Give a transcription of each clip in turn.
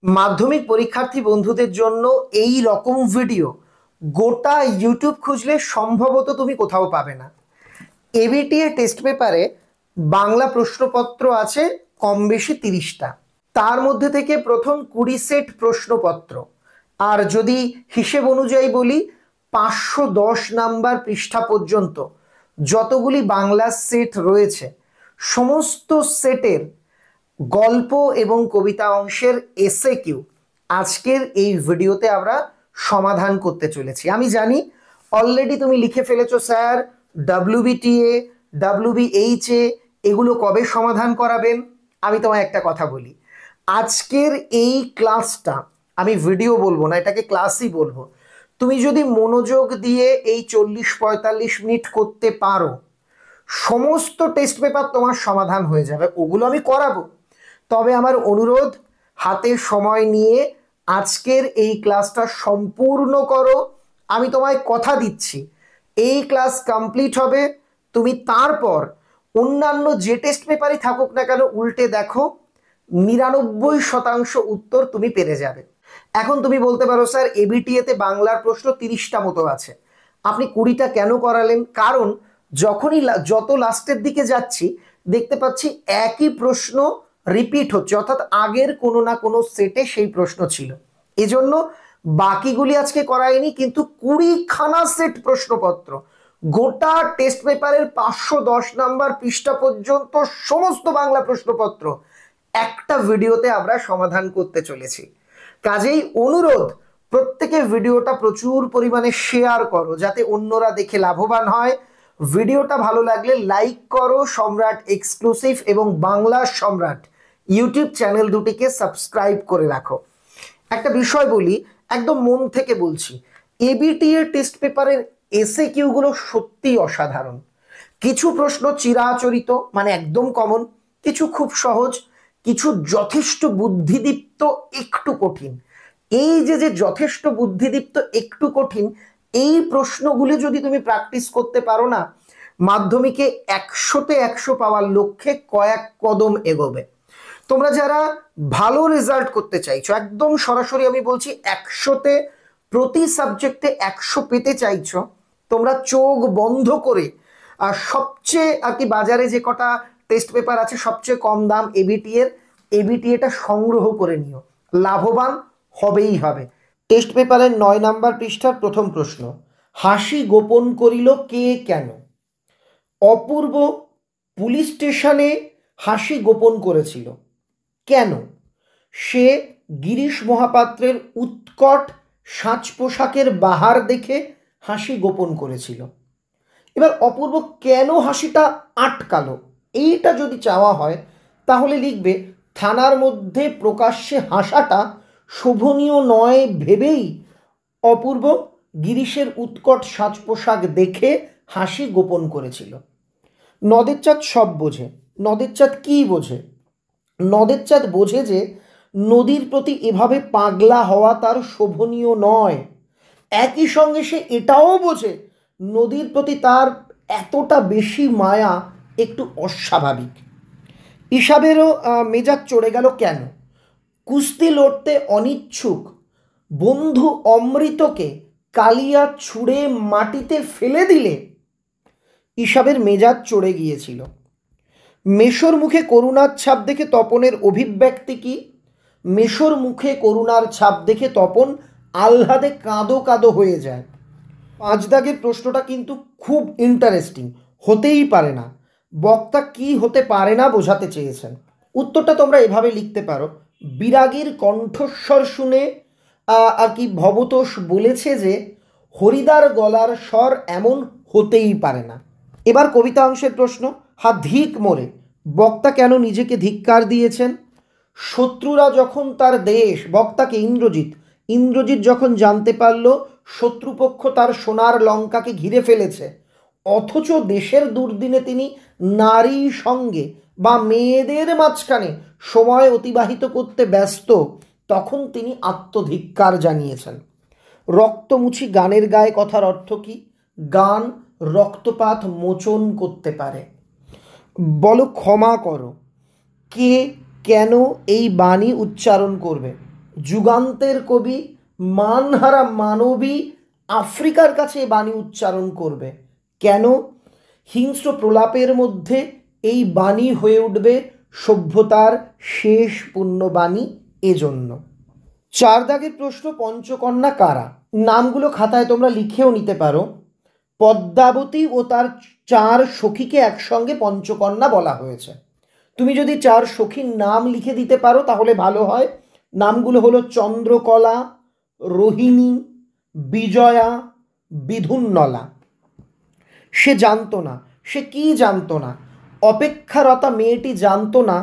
মাধ্যমিক পরীক্ষার্থী বন্ধুদের জন্য এই রকম ভিডিও গোটা ইউটিউব খুঁজলে সম্ভবত তুমি কোথাও পাবে না। এবিটিএ টেস্ট পেপারে বাংলা প্রশ্নপত্র আছে কম বেশি 30টা। তার মধ্যে থেকে প্রথম 20 সেট প্রশ্নপত্র, আর যদি হিসেব অনুযায়ী বলি 510 নাম্বার পৃষ্ঠা পর্যন্ত যতগুলি বাংলা সেট রয়েছে, সমস্ত সেটের গল্প এবং কবিতা অংশের এসএ কিউ আজকের এই ভিডিওতে আমরা সমাধান করতে চলেছি। আমি জানি অলরেডি তুমি লিখে ফেলেছো, স্যার ডব্লিউবিটিএ ডব্লিউবিএইচএ এগুলো কবে সমাধান করাবেন। আমি তোমায় একটা কথা বলি, আজকের এই ক্লাসটা আমি ভিডিও বলবো না, এটাকে ক্লাসই বলবো। তুমি যদি মনোযোগ দিয়ে এই 40-45 মিনিট করতে পারো, সমস্ত টেস্ট পেপার তোমার সমাধান হয়ে যাবে। ওগুলো আমি করাবো, তবে আমার অনুরোধ, হাতে সময় নিয়ে আজকের এই ক্লাসটা সম্পূর্ণ করো। আমি তোমায় কথা দিচ্ছি, এই ক্লাস কমপ্লিট হবে, তুমি তারপর অন্যান্য যে টেস্ট পেপারই থাকুক না কেন উল্টে দেখো, 99% উত্তর তুমি পেরে যাবে। এখন তুমি বলতে পারো, স্যার এবিটিএতে বাংলার প্রশ্ন 30টা মতো আছে, আপনি 20টা কেন করালেন? কারণ যখনই যত লাস্টের দিকে যাচ্ছি দেখতে পাচ্ছি একই প্রশ্ন রিপিট হচ্ছে, অর্থাৎ আগের কোনো না কোনো সেটে সেই প্রশ্ন ছিল। এজন্য বাকিগুলি আজকে করাইনি, কিন্তু 20খানা সেট প্রশ্নপত্র গোটা টেস্ট পেপারের 510 নাম্বার পৃষ্ঠা পর্যন্ত সমস্ত বাংলা প্রশ্নপত্র একটা ভিডিওতে আমরা সমাধান করতে চলেছি। কাজেই অনুরোধ, প্রত্যেকে ভিডিওটা প্রচুর পরিমাণে শেয়ার করো যাতে অন্যরা দেখে লাভবান হয়। ভিডিওটা ভালো লাগলে লাইক করো, সম্রাট এক্সক্লুসিভ এবং বাংলা সম্রাট ইউটিউব চ্যানেল দুটিকে সাবস্ক্রাইব করে রাখো। একটা বিষয় বলি, একদম মন থেকে বলছি, এবিটিএ টেস্ট পেপারের এসএ কিউগুলো সত্যিই অসাধারণ। কিছু প্রশ্ন চিরাচরিত, মানে একদম কমন, কিছু খুব সহজ, কিছু যথেষ্ট বুদ্ধিদীপ্ত, একটু কঠিন। এই যে যে যথেষ্ট বুদ্ধিদীপ্ত একটু কঠিন, এই প্রশ্নগুলি যদি তুমি প্র্যাকটিস করতে পারো না, মাধ্যমিকে 100তে 100 পাওয়ার লক্ষ্যে কয়েক কদম এগোবে। তোমরা যারা ভালো রেজাল্ট করতে চাইছো, একদম সরাসরি আমি বলছি 100তে প্রতি সাবজেক্টে 100 পেতে চাইছো, তোমরা চোখ বন্ধ করে আর সবচেয়ে আর কি বাজারে যে কটা টেস্ট পেপার আছে সবচেয়ে কম দাম এবিটিএটা সংগ্রহ করে নিও, লাভবান হবেই হবে। টেস্ট পেপারের 9 নাম্বার পৃষ্ঠার প্রথম প্রশ্ন, হাসি গোপন করিল কে কেন? অপূর্ব পুলিশ স্টেশনে হাসি গোপন করেছিল কেন? সে গিরিশ মহাপাত্রের উৎকট সাজ পোশাকের বাহার দেখে হাসি গোপন করেছিল। এবার অপূর্ব কেন হাসিটা আটকালো, এইটা যদি চাওয়া হয় তাহলে লিখবে, থানার মধ্যে প্রকাশ্যে হাসাটা শোভনীয় নয় ভেবেই অপূর্ব গিরিশের উৎকট সাজ পোশাক দেখে হাসি গোপন করেছিল। নদের চাঁদ সব বোঝে। নদের চাঁদ কী বোঝে? নদের চাঁদ বোঝে যে নদীর প্রতি এভাবে পাগলা হওয়া তার শোভনীয় নয়। একই সঙ্গে সে এটাও বোঝে নদীর প্রতি তার এতটা বেশি মায়া একটু অস্বাভাবিক। ইসাবেরও মেজাজ চড়ে গেল কেন? কুস্তি লড়তে অনিচ্ছুক বন্ধু অমৃতকে কালিয়া ছুঁড়ে মাটিতে ফেলে দিলে ইসাবের মেজাজ চড়ে গিয়েছিল। মেশোর মুখে করুণার ছাপ দেখে তপনের অভিব্যক্তি কি? মেশোর মুখে করুণার ছাপ দেখে তপন আহ্লাদে কাঁদো কাঁদো হয়ে যায়। 5 দাগের প্রশ্নটা কিন্তু খুব ইন্টারেস্টিং, হতেই পারে না। বক্তা কি হতে পারে না বোঝাতে চেয়েছেন। উত্তরটা তোমরা এভাবে লিখতে পারো, বিরাগীর কণ্ঠস্বর শুনে আর কি ভবতোষ বলেছে যে হরিদার গলার স্বর এমন হতেই পারে না। এবার কবিতা অংশের প্রশ্ন, ধিক মোরে বক্তা কেন নিজেকে ধিক্কার দিয়েছেন? শত্রুরা যখন তার দেশ, বক্তাকে ইন্দ্রজিৎ যখন জানতে পারল শত্রুপক্ষ তার সোনার লঙ্কাকে ঘিরে ফেলেছে, অথচ দেশের দুর্দিনে তিনি নারী সঙ্গে বা মেয়েদের মাঝখানে সময় অতিবাহিত করতে ব্যস্ত, তখন তিনি আত্মধিক্কার জানিয়েছেন। রক্তমুছি গানের গায়ে কথার অর্থ কি? গান রক্তপাত মোচন করতে পারে। বলো ক্ষমা করো, কে কেন এই বাণী উচ্চারণ করবে? যুগান্তের কবি, মানহারা মানবী আফ্রিকার কাছে এই বাণী উচ্চারণ করবে। কেন? হিংস্র প্রলাপের মধ্যে এই বাণী হয়ে উঠবে সভ্যতার শেষ পুণ্যবাণী। এজন্য 4 দাগের প্রশ্ন, পঞ্চকন্যা কারা? নামগুলো খাতায় তোমরা লিখেও নিতে পারো। পদ্মাবতী ও তার 4 সখীকে একসঙ্গে পঞ্চকন্যা বলা হয়েছে। তুমি যদি 4 সখীর নাম লিখে দিতে পারো তাহলে ভালো হয়। নামগুলো হলো চন্দ্রকলা, রোহিণী, বিজয়া, বিধুন্নলা। সে জানতো না, সে কি জানতো না? অপেক্ষারতা মেয়েটি জানতো না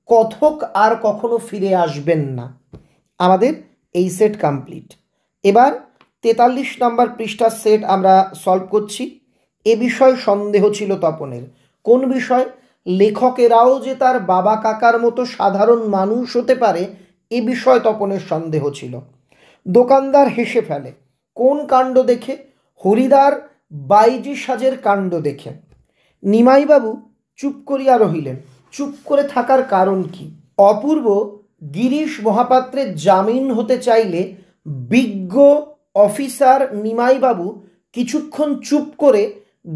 কথক আর কখনো ফিরে আসবেন না। আমাদের এই সেট কমপ্লিট। এবার 43 নম্বর পৃষ্ঠার সেট আমরা সলভ করছি। এ বিষয়ে সন্দেহ ছিল তপনের। কোন বিষয়? লেখকেরাও যে তার বাবা কাকার মতো সাধারণ মানুষ হতে পারে এ বিষয়ে তপনের সন্দেহ ছিল। দোকানদার হেসে ফেলে। কোন কাণ্ড দেখে? হরিদার বাইজি সাজের কাণ্ড দেখে। নিমাইবাবু চুপ করিয়া রহিলেন। চুপ করে থাকার কারণ কি? অপূর্ব গিরিশ মহাপাত্রের জামিন হতে চাইলে বিজ্ঞ অফিসার নিমাইবাবু কিছুক্ষণ চুপ করে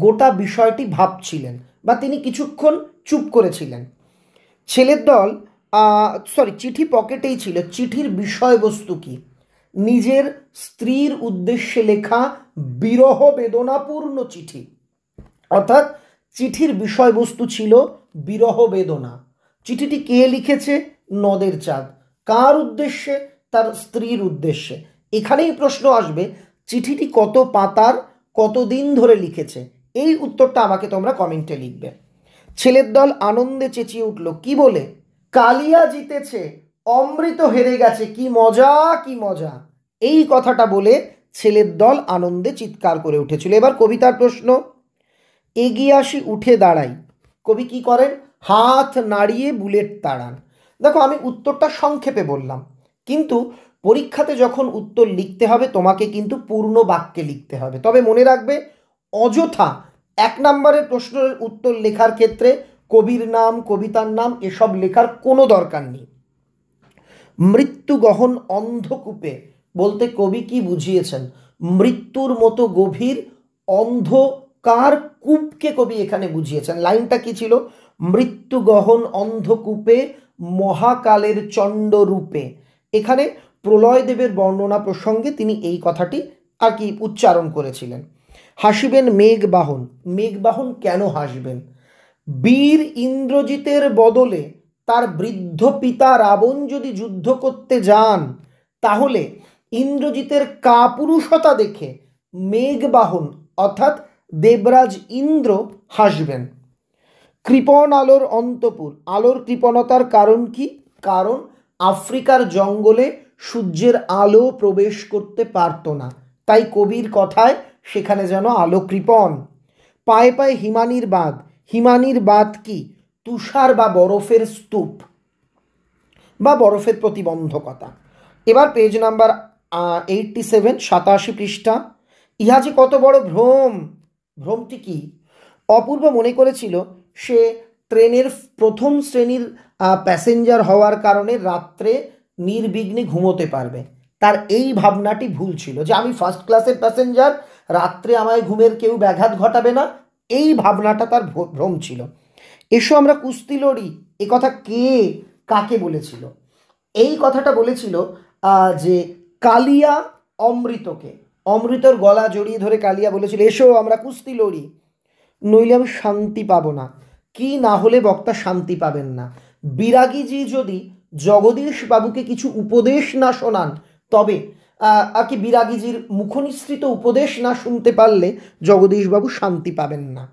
গোটা বিষয়টি ভাবছিলেন, বা তিনি কিছুক্ষণ চুপ করেছিলেন। ছেলের দল চিঠি পকেটেই ছিল। চিঠির বিষয়বস্তু কি? নিজের স্ত্রীর উদ্দেশ্যে লেখা বিরহ বেদনাপূর্ণ চিঠি। অর্থাৎ চিঠির বিষয়বস্তু ছিল বিরহ বেদনা। চিঠিটি কে লিখেছে? নদের চাঁদ। কার উদ্দেশ্যে? তার স্ত্রীর উদ্দেশ্যে। এখানেই প্রশ্ন আসবে, চিঠিটি কত পাতার, কতদিন ধরে লিখেছে? এই উত্তরটা আমাকে তোমরা কমেন্টে লিখবে। ছেলের দল আনন্দে চেঁচিয়ে উঠল। কি বলে? কালিয়া জিতেছে, অমৃত হেরে গেছে, কি মজা কি মজা। এই কথাটা বলে ছেলের দল আনন্দে চিৎকার করে উঠেছিল। এবার কবিতার প্রশ্ন। এগিয়ে আসি, উঠে দাঁড়াই। কবি কি করেন? হাত নাড়িয়ে বুলেট তাড়ান। দেখো, আমি উত্তরটা সংক্ষেপে বললাম, কিন্তু পরীক্ষাতে যখন উত্তর লিখতে হবে তোমাকে কিন্তু পূর্ণ বাক্যে লিখতে হবে। তবে মনে রাখবে, অযথা 1 নম্বরের প্রশ্নের উত্তর লেখার ক্ষেত্রে কবির নাম, কবিতার নাম এসব লেখার কোনো দরকার নেই। মৃত্যু গহন অন্ধকূপে বলতে কবি কি বুঝিয়েছেন? মৃত্যুর মতো গভীর অন্ধকার কূপকে কবি এখানে বুঝিয়েছেন। লাইনটা কি ছিল? মৃত্যু গহন অন্ধকূপে মহাকালের চণ্ডরূপে। এখানে প্রলয়দেবের বর্ণনা প্রসঙ্গে তিনি এই কথাটি আর কি উচ্চারণ করেছিলেন। হাসিবেন মেঘবাহন। মেঘবাহন কেন হাসবেন? বীর ইন্দ্রজিতের বদলে তার বৃদ্ধ পিতা রাবণ যদি যুদ্ধ করতে যান, তাহলে ইন্দ্রজিতের কাপুরুষতা দেখে মেঘবাহন অর্থাৎ দেবরাজ ইন্দ্র হাসবেন। কৃপণ আলোর অন্তপুর। আলোর কৃপণতার কারণ কি? কারণ আফ্রিকার জঙ্গলে সূর্যের আলো প্রবেশ করতে পারত না, তাই কবির কথায় সেখানে যেন আলো কৃপণ। পায়ে পায়ে হিমানির বাঁধ। হিমানির বাঁধ কি? তুষার বা বরফের স্তূপ বা বরফের প্রতিবন্ধকতা। এবার পেজ নাম্বার 87, 87 পৃষ্ঠা। ইহা যে কত বড় ভ্রম। ভ্রমটি কি? অপূর্ব মনে করেছিল সে ট্রেনের প্রথম শ্রেণীর প্যাসেঞ্জার হওয়ার কারণে রাত্রে নির্বিঘ্নে ঘুমোতে পারবে। তার এই ভাবনাটি ভুল ছিল যে আমি ফার্স্ট ক্লাসের প্যাসেঞ্জার, রাত্রে আমায় ঘুমের কেউ ব্যাঘাত ঘটাবে না। এই ভাবনাটা তার ভ্রম ছিল। এসো আমরা কুস্তি লড়ি, এ কথা কে কাকে বলেছিল? এই কথাটা বলেছিল যে কালিয়া অমৃতকে। অমৃতর গলা জড়িয়ে ধরে কালিয়া বলেছিল, এসো আমরা কুস্তি লড়ি, নইলে আমি শান্তি পাবো না। কি না হলে বক্তা শান্তি পাবেন না? বিরাগীজি যদি জগদীশ বাবুকে কিছু উপদেশ না শোনান, তবে আর কি বিরাগীজির মুখনিসৃত উপদেশ না শুনতে পারলে জগদীশবাবু শান্তি পাবেন না।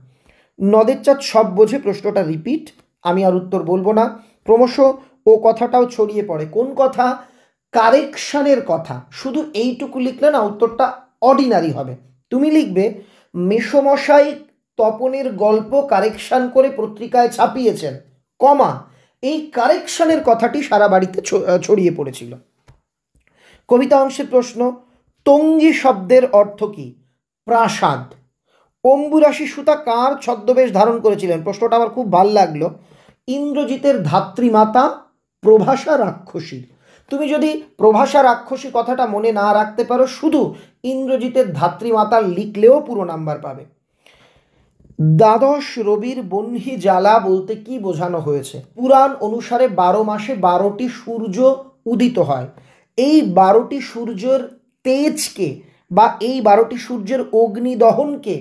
নদের চাঁদ সব বোঝে। প্রশ্নটা রিপিট, আমি আর উত্তর বলবো না। ক্রমশ ও কথাটাও ছড়িয়ে পড়ে। কোন কথা? কারেকশনের কথা। শুধু এইটুকু লিখলে না উত্তরটা অর্ডিনারি হবে। তুমি লিখবে মেসোমশাই তপনের গল্প কারেকশন করে পত্রিকায় ছাপিয়েছেন, কমা, এই কারেকশনের কথাটি সারা বাড়িতে ছড়িয়ে পড়েছিল। কবিতা অংশের প্রশ্ন। টঙ্গী শব্দের অর্থ কি? প্রাসাদ। অম্বুরাশি সুতা কার ছদ্মবেশ ধারণ করেছিলেন? প্রশ্নটা আমার খুব ভাল লাগলো। ইন্দ্রজিতের ধাত্রীমাতা প্রভাষা রাক্ষসী। তুমি যদি প্রভাষা রাক্ষসী কথাটা মনে না রাখতে পারো, শুধু ইন্দ্রজিতের ধাত্রীমাতা লিখলেও পুরো নাম্বার পাবে। দ্বাদশ রবির বহ্নি জ্বালা বলতে কি বোঝানো হয়েছে? পুরাণ অনুসারে 12 মাসে 12টি সূর্য উদিত হয়। এই 12টি সূর্যের তেজকে বা এই 12টি সূর্যের অগ্নিদহনকে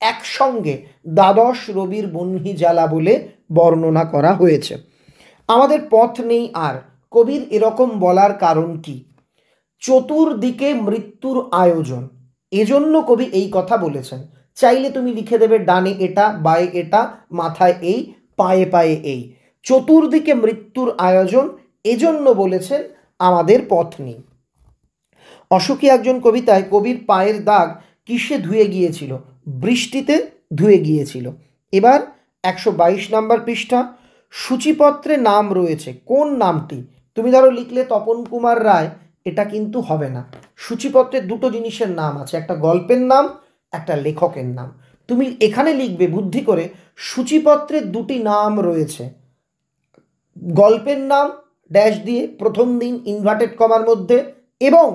একসঙ্গে দ্বাদশ রবির বহ্নি জ্বালা বলে বর্ণনা করা হয়েছে। আমাদের পথ নেই আর, কবির এরকম বলার কারণ কি? চতুর্দিকে মৃত্যুর আয়োজন, এজন্য কবি এই কথা বলেছেন। চাইলে তুমি লিখে দেবে ডানে এটা, বায়ে এটা, মাথায় এই, পায়ে পায়ে এই। চতুর্দিকে মৃত্যুর আয়োজন, এজন্য বলেছেন আমাদের পথ নেই। অশোকী একজন কবিতায় কবির পায়ের দাগ কিসে ধুয়ে গিয়েছিল? বৃষ্টিতে ধুয়ে গিয়েছিল। এবার 122 নাম্বার পৃষ্ঠা। সূচিপত্রে নাম রয়েছে, কোন নামটি? তুমি ধরো লিখলে তপন কুমার রায়, এটা কিন্তু হবে না। সূচিপত্রে দুটো জিনিসের নাম আছে, একটা গল্পের নাম, একটা লেখকের নাম। তুমি এখানে লিখবে বুদ্ধি করে, সূচিপত্রে দুটি নাম রয়েছে, গল্পের নাম ড্যাশ দিয়ে প্রথম দিন ইনভার্টেড কমার মধ্যে, এবং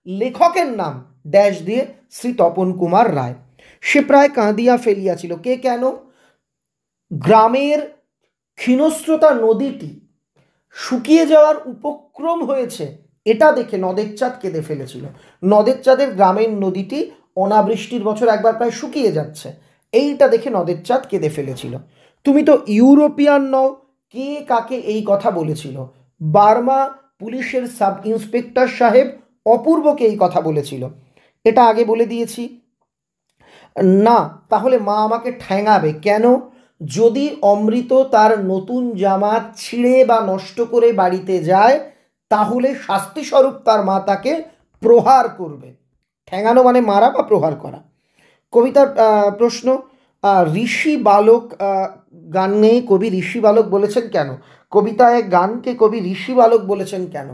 লেখকের নাম ড্যাশ দিয়ে শ্রী তপন কুমার রায়। সে প্রায় কাঁদিয়া ফেলিয়াছিল। কে কেন? গ্রামের ক্ষীণস্রোতা নদীটি শুকিয়ে যাওয়ার উপক্রম হয়েছে, এটা দেখে নদের চাঁদ কেঁদে ফেলেছিল। নদের চাঁদের গ্রামের নদীটি অনাবৃষ্টির বছর একবার প্রায় শুকিয়ে যাচ্ছে, এইটা দেখে নদের চাঁদ কেঁদে ফেলেছিল। তুমি তো ইউরোপিয়ান নও, কে কাকে এই কথা বলেছিল? বার্মা পুলিশের সাব ইন্সপেক্টর সাহেব অপূর্বকে এই কথা বলেছিল। এটা আগে বলে দিয়েছি। না, তাহলে মা আমাকে ঠ্যাঙাবে কেন? যদি অমৃত তার নতুন জামা ছিঁড়ে বা নষ্ট করে বাড়িতে যায়, তাহলে শাস্তিস্বরূপ তার মা তাকে প্রহার করবে। ঠ্যাঙানো মানে মারা বা প্রহার করা। কবিতার প্রশ্ন, ঋষি বালক গানে কবি ঋষি বালক বলেছেন কেন? কবিতায় গানকে কবি ঋষি বালক বলেছেন কেন?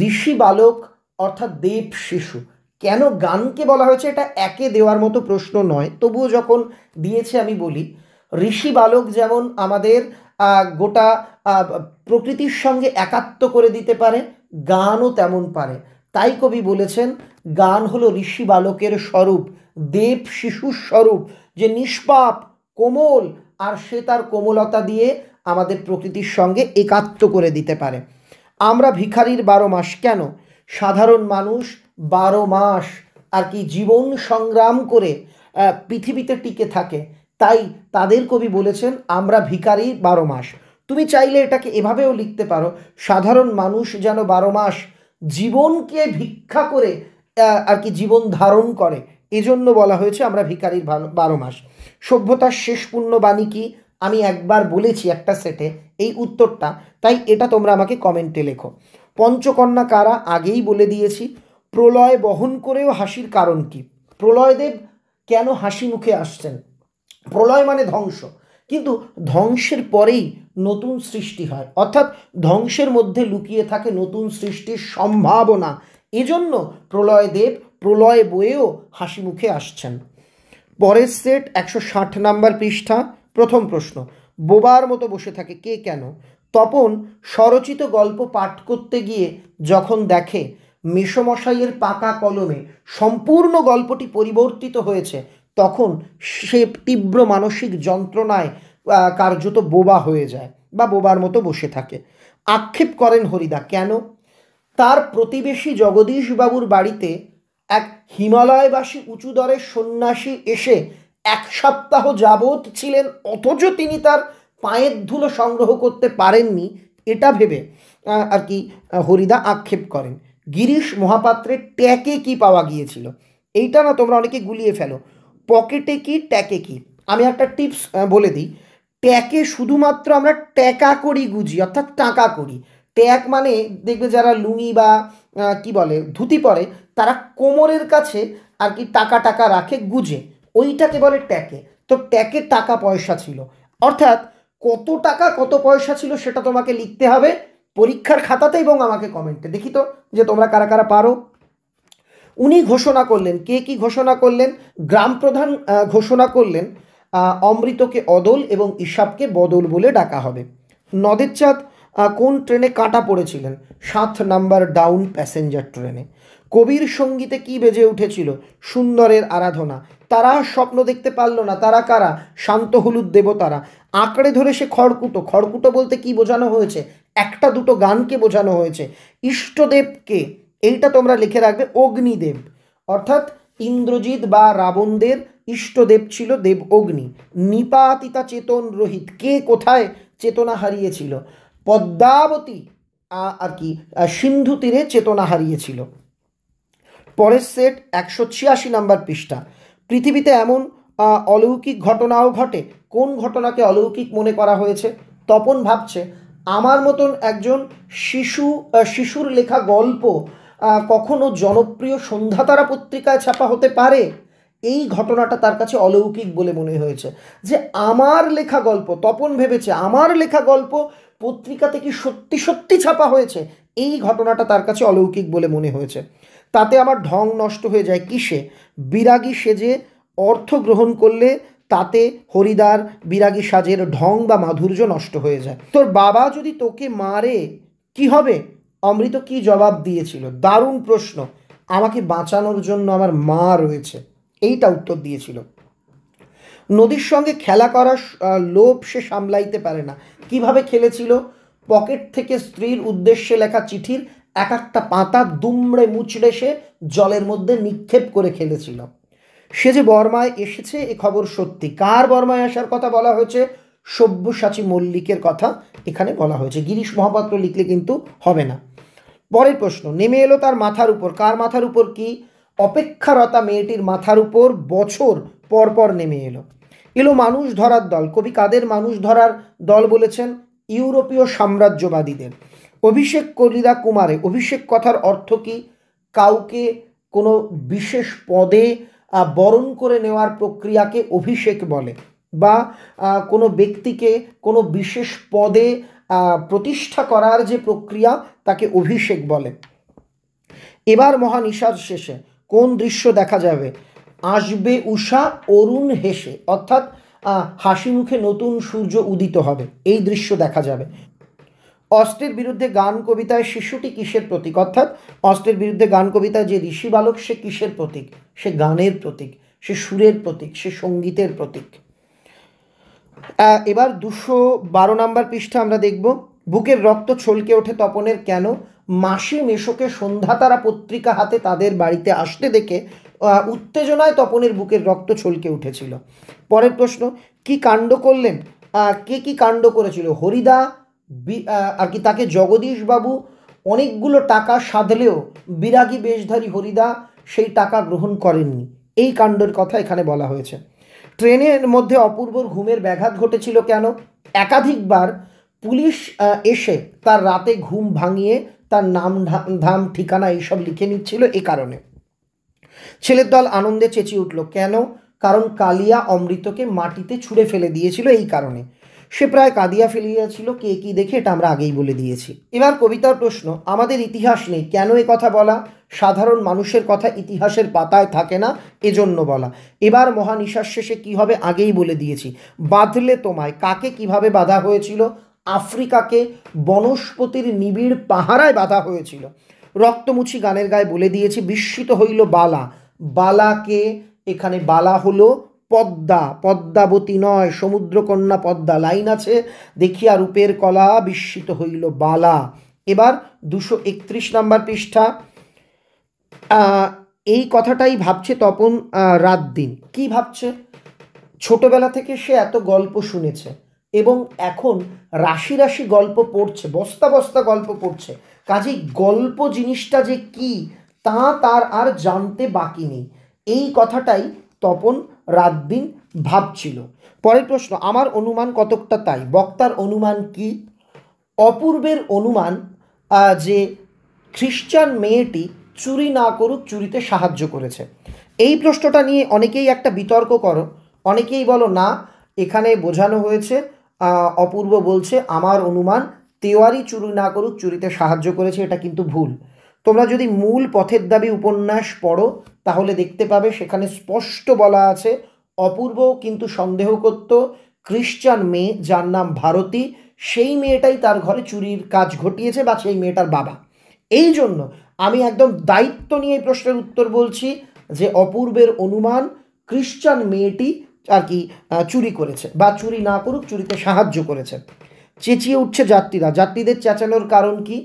ঋষি বালক অর্থাৎ দেব শিশু। কেন গানকে বলা হয়েছে এটা একে দেওয়ার মতো প্রশ্ন নয়, তবুও যখন দিয়েছে আমি বলি। ঋষি বালক যেমন আমাদের গোটা প্রকৃতির সঙ্গে একাত্ম করে দিতে পারে, গানও তেমন পারে। তাই কবি বলেছেন গান হলো ঋষি বালকের স্বরূপ, দেব শিশুর স্বরূপ, যে নিষ্পাপ কোমল, আর সে তার কোমলতা দিয়ে আমাদের প্রকৃতির সঙ্গে একাত্ম করে দিতে পারে। আমরা ভিখারির 12 মাস কেন? সাধারণ মানুষ 12 মাস আর কি জীবন সংগ্রাম করে পৃথিবীতে টিকে থাকে, তাই তাদের কবি বলেছেন আমরা ভিখারি 12 মাস। তুমি চাইলে এটাকে এভাবেও লিখতে পারো, সাধারণ মানুষ যেন 12 মাস জীবনকে ভিক্ষা করে আর কি জীবন ধারণ করে, এজন্য বলা হয়েছে আমরা ভিখারির 12 মাস। সভ্যতার শেষ পুণ্যবাণী কি? আমি একবার বলেছি একটা সেটে এই উত্তরটা, তাই এটা তোমরা আমাকে কমেন্টে লেখো। পঞ্চকন্যা কারা? আগেই বলে দিয়েছি। প্রলয় বহন করেও হাসির কারণ কি? প্রলয়দেব কেন হাসি মুখে আসছেন? প্রলয় মানে ধ্বংস, কিন্তু ধ্বংসের পরেই নতুন সৃষ্টি হয়, অর্থাৎ ধ্বংসের মধ্যে লুকিয়ে থাকে নতুন সৃষ্টির সম্ভাবনা। এজন্য প্রলয়দেব প্রলয় বয়েও হাসি মুখে আসছেন। পরের সেট 160 নাম্বার পৃষ্ঠা। প্রথম প্রশ্ন, বোবার মতো বসে থাকে কে কেন? তপন স্বরচিত গল্প পাঠ করতে গিয়ে যখন দেখে মেসোমশাইয়ের পাকা কলমে সম্পূর্ণ গল্পটি পরিবর্তিত হয়েছে, তখন সে তীব্র মানসিক যন্ত্রণায় কার্যত বোবা হয়ে যায় বা বোবার মতো বসে থাকে। আক্ষেপ করেন হরিদা কেন? তার প্রতিবেশী জগদীশবাবুর বাড়িতে এক হিমালয়বাসী উঁচুদরের সন্ন্যাসী এসে 1 সপ্তাহ যাবৎ ছিলেন, অথচ তিনি তার পায়ের ধুলো সংগ্রহ করতে পারেননি, এটা ভেবে আর কি হরিদা আক্ষেপ করেন। গিরিশ মহাপাত্রের ট্যাকে কি পাওয়া গিয়েছিল? এইটা না তোমরা অনেকে গুলিয়ে ফেলো, পকেটে কি ট্যাকে কি। আমি একটা টিপস বলে দিই, ট্যাকে শুধুমাত্র আমরা ট্যাকা করি গুজি, অর্থাৎ টাকা করি। ট্যাক মানে দেখবে যারা লুঙ্গি বা কি বলে ধুতি পরে, তারা কোমরের কাছে আর কি টাকা টাকা রাখে গুজে, ওইটাকে বলে ট্যাকে। তো ট্যাকে টাকা পয়সা ছিল, অর্থাৎ কত টাকা কত পয়সা ছিল সেটা তোমাকে লিখতে হবে পরীক্ষার খাতাতে এবং আমাকে কমেন্টে। দেখি তো যে তোমরা কারা কারা পারো। উনি ঘোষণা করলেন, কে কি ঘোষণা করলেন? গ্রাম প্রধান ঘোষণা করলেন অমৃতকে অদল এবং ইসাবকে বদল বলে ডাকা হবে। নদের চাঁদ কোন ট্রেনে কাটা পড়েছিলেন? 7 নাম্বার ডাউন প্যাসেঞ্জার ট্রেনে। কবির সঙ্গীতে কি বেজে উঠেছিল? সুন্দরের আরাধনা। তারা স্বপ্ন দেখতে পারল না, তারা কারা? শান্ত হলুদ দেবতারা। আঁকড়ে ধরে সে খড়কুটো। খড়কুটো বলতে কি বোঝানো হয়েছে? একটা দুটো গানকে বোঝানো হয়েছে। ইষ্টদেবকে, এইটা তোমরা লিখে রাখবে, অগ্নিদেব। অর্থাৎ ইন্দ্রজিৎ বা রাবণদের ইষ্টদেব ছিল দেব অগ্নি। নিপাতিতা চেতন রহিত, কে কোথায় চেতনা হারিয়েছিল? পদ্মাবতী আর কি সিন্ধু তীরে চেতনা হারিয়েছিল। পরের সেট 186 নাম্বার পৃষ্ঠা। পৃথিবীতে এমন অলৌকিক ঘটনাও ঘটে। কোন ঘটনাকে অলৌকিক মনে করা হয়েছে? তপন ভাবছে আমার মতন একজন শিশুর লেখা গল্প কখনো জনপ্রিয় সন্ধ্যাতারা পত্রিকায় ছাপা হতে পারে? এই ঘটনাটা তার কাছে অলৌকিক বলে মনে হয়েছে, যে আমার লেখা গল্প, তপন ভেবেছে আমার লেখা গল্প পত্রিকাতে কি সত্যি সত্যি ছাপা হয়েছে। এই ঘটনাটা তার কাছে অলৌকিক বলে মনে হয়েছে। তাতে আমার ঢং নষ্ট হয়ে যায় কিসে? বিরাগী সেজে অর্থ গ্রহণ করলে তাতে হরিদার বিরাগী সাজের ঢং বা মাধুর্য নষ্ট হয়ে যায়। তোর বাবা যদি তোকে মারে কি হবে? অমৃত কি জবাব দিয়েছিল? দারুণ প্রশ্ন। আমাকে বাঁচানোর জন্য আমার মা রয়েছে, এইটা উত্তর দিয়েছিল। নদীর সঙ্গে খেলা করার লোভ সে সামলাইতে পারে না। কিভাবে খেলেছিল? পকেট থেকে স্ত্রীর উদ্দেশ্যে লেখা চিঠির এক একটা পাতা দুমড়ে মুচড়ে সে জলের মধ্যে নিক্ষেপ করে খেলেছিল। সে যে বর্মায় এসেছে এ খবর সত্যি। কার বর্মায় আসার কথা বলা হয়েছে? সব্যসাচী মল্লিকের কথা এখানে বলা হয়েছে। গিরিশ মহাপাত্র লিখলে কিন্তু হবে না। পরের প্রশ্ন, নেমে এলো তার মাথার উপর। কার মাথার উপর? কি অপেক্ষারতা মেয়েটির মাথার উপর বছর পর পর নেমে এলো। এলো মানুষ ধরার দল। কবি কাদের মানুষ ধরার দল বলেছেন? ইউরোপীয় সাম্রাজ্যবাদীদের। অভিষেক কলিরা কুমারে, অভিষেক কথার অর্থ কি? কাউকে কোনো বিশেষ পদে বরণ করে নেওয়ার প্রক্রিয়াকে অভিষেক বলে, বা কোনো ব্যক্তিকে কোনো বিশেষ পদে প্রতিষ্ঠা করার যে প্রক্রিয়া তাকে অভিষেক বলে। এবার মহানিশার শেষে কোন দৃশ্য দেখা যাবে? আসবে উষা অরুণ হেসে, অর্থাৎ হাসি মুখে নতুন সূর্য উদিত হবে, এই দৃশ্য দেখা যাবে। অস্ত্রের বিরুদ্ধে গান কবিতায় শিশুটি কিসের প্রতীক? অর্থাৎ অস্ত্রের বিরুদ্ধে গান কবিতায় যে ঋষি বালক, সে কিসের প্রতীক? সে গানের প্রতীক, সে সুরের প্রতীক, সে সঙ্গীতের প্রতীক। এবার 212 নাম্বার পৃষ্ঠা আমরা দেখব। বুকের রক্ত ছলকে ওঠে তপনের কেন? মাসি মেশোকে সন্ধ্যাতারা পত্রিকা হাতে তাদের বাড়িতে আসতে দেখে উত্তেজনায় তপনের বুকের রক্ত ছলকে উঠেছিল। পরের প্রশ্ন, কি কাণ্ড করলেন? কে কি কাণ্ড করেছিল? হরিদা আর কি তাকে জগদীশবাবু অনেকগুলো টাকা সাধলেও বিরাগী বেশধারী হরিদা সেই টাকা গ্রহণ করেননি। এই কাণ্ডের কথা এখানে বলা হয়েছে। ট্রেনের মধ্যে অপূর্বর ঘুমের ব্যাঘাত ঘটেছিল কেন? একাধিকবার পুলিশ এসে তার রাতে ঘুম ভাঙিয়ে তার নাম ধাম ঠিকানা এইসব লিখে নিচ্ছিল, এ কারণে। ছেলের দল আনন্দে চেঁচিয়ে উঠল কেন? কারণ কালিয়া অমৃতকে মাটিতে ছুঁড়ে ফেলে দিয়েছিল, এই কারণে। সে প্রায় কাঁদিয়া ফেলিয়াছিল, কে কি দেখে এটা আমরা আগেই বলে দিয়েছি। এবার কবিতার প্রশ্ন, আমাদের ইতিহাস নেই, কেন এ কথা বলা? সাধারণ মানুষের কথা ইতিহাসের পাতায় থাকে না, এজন্য বলা। এবার মহানিশার শেষে কি হবে আগেই বলে দিয়েছি। বাঁধলে তোমায়, কাকে কিভাবে বাঁধা হয়েছিল? আফ্রিকাকে বনস্পতির নিবিড় পাহারায় বাঁধা হয়েছিল। রক্তমুছি গানের গায়ে বলে দিয়েছি। বিস্মিত হইল বালা, বালাকে এখানে বালা হলো পদ্মা, পদ্মাবতী নয়, সমুদ্রকন্যা পদ্মা। লাইন আছে, দেখিয়া রূপের কলা বিস্মিত হইল বালা। এবার 231 নাম্বার পৃষ্ঠা। এই কথাটাই ভাবছে তপন রাত দিন। কি ভাবছে? ছোটবেলা থেকে সে এত গল্প শুনেছে এবং এখন রাশি রাশি গল্প পড়ছে, বস্তা বস্তা গল্প পড়ছে। কাজেই গল্প জিনিসটা যে কি তা তার আর জানতে বাকি নেই। এই কথাটাই তপন রাত দিন ভাবছিল। পরের প্রশ্ন, আমার অনুমান কতকটা তাই। বক্তার অনুমান কি? অপূর্বের অনুমান যে খ্রিশ্চান মেয়েটি চুরি না করুক, চুরিতে সাহায্য করেছে। এই প্রশ্নটা নিয়ে অনেকেই একটা বিতর্ক করো। অনেকেই বলো না, এখানে বোঝানো হয়েছে অপূর্ব বলছে আমার অনুমান তেওয়ারি চুরি না করুক, চুরিতে সাহায্য করেছে, এটা কিন্তু ভুল। তোমরা যদি মূল পথের দাবি উপন্যাস পড়ো তাহলে দেখতে পাবে সেখানে স্পষ্ট বলা আছে অপূর্ব কিন্তু সন্দেহ করত খ্রিস্টান মেয়ে যার নাম ভারতী, সেই মেয়েটাই তার ঘরে চুরির কাজ ঘটিয়েছে বা সেই মেয়েটার বাবা। এই জন্য আমি একদম দায়িত্ব নিয়ে এই প্রশ্নের উত্তর বলছি যে অপূর্বের অনুমান খ্রিস্টান মেয়েটি আর কি চুরি করেছে, বা চুরি না করুক চুরিতে সাহায্য করেছে। চেঁচিয়ে উঠছে যাত্রীরা। যাত্রীদের চেঁচানোর কারণ কি?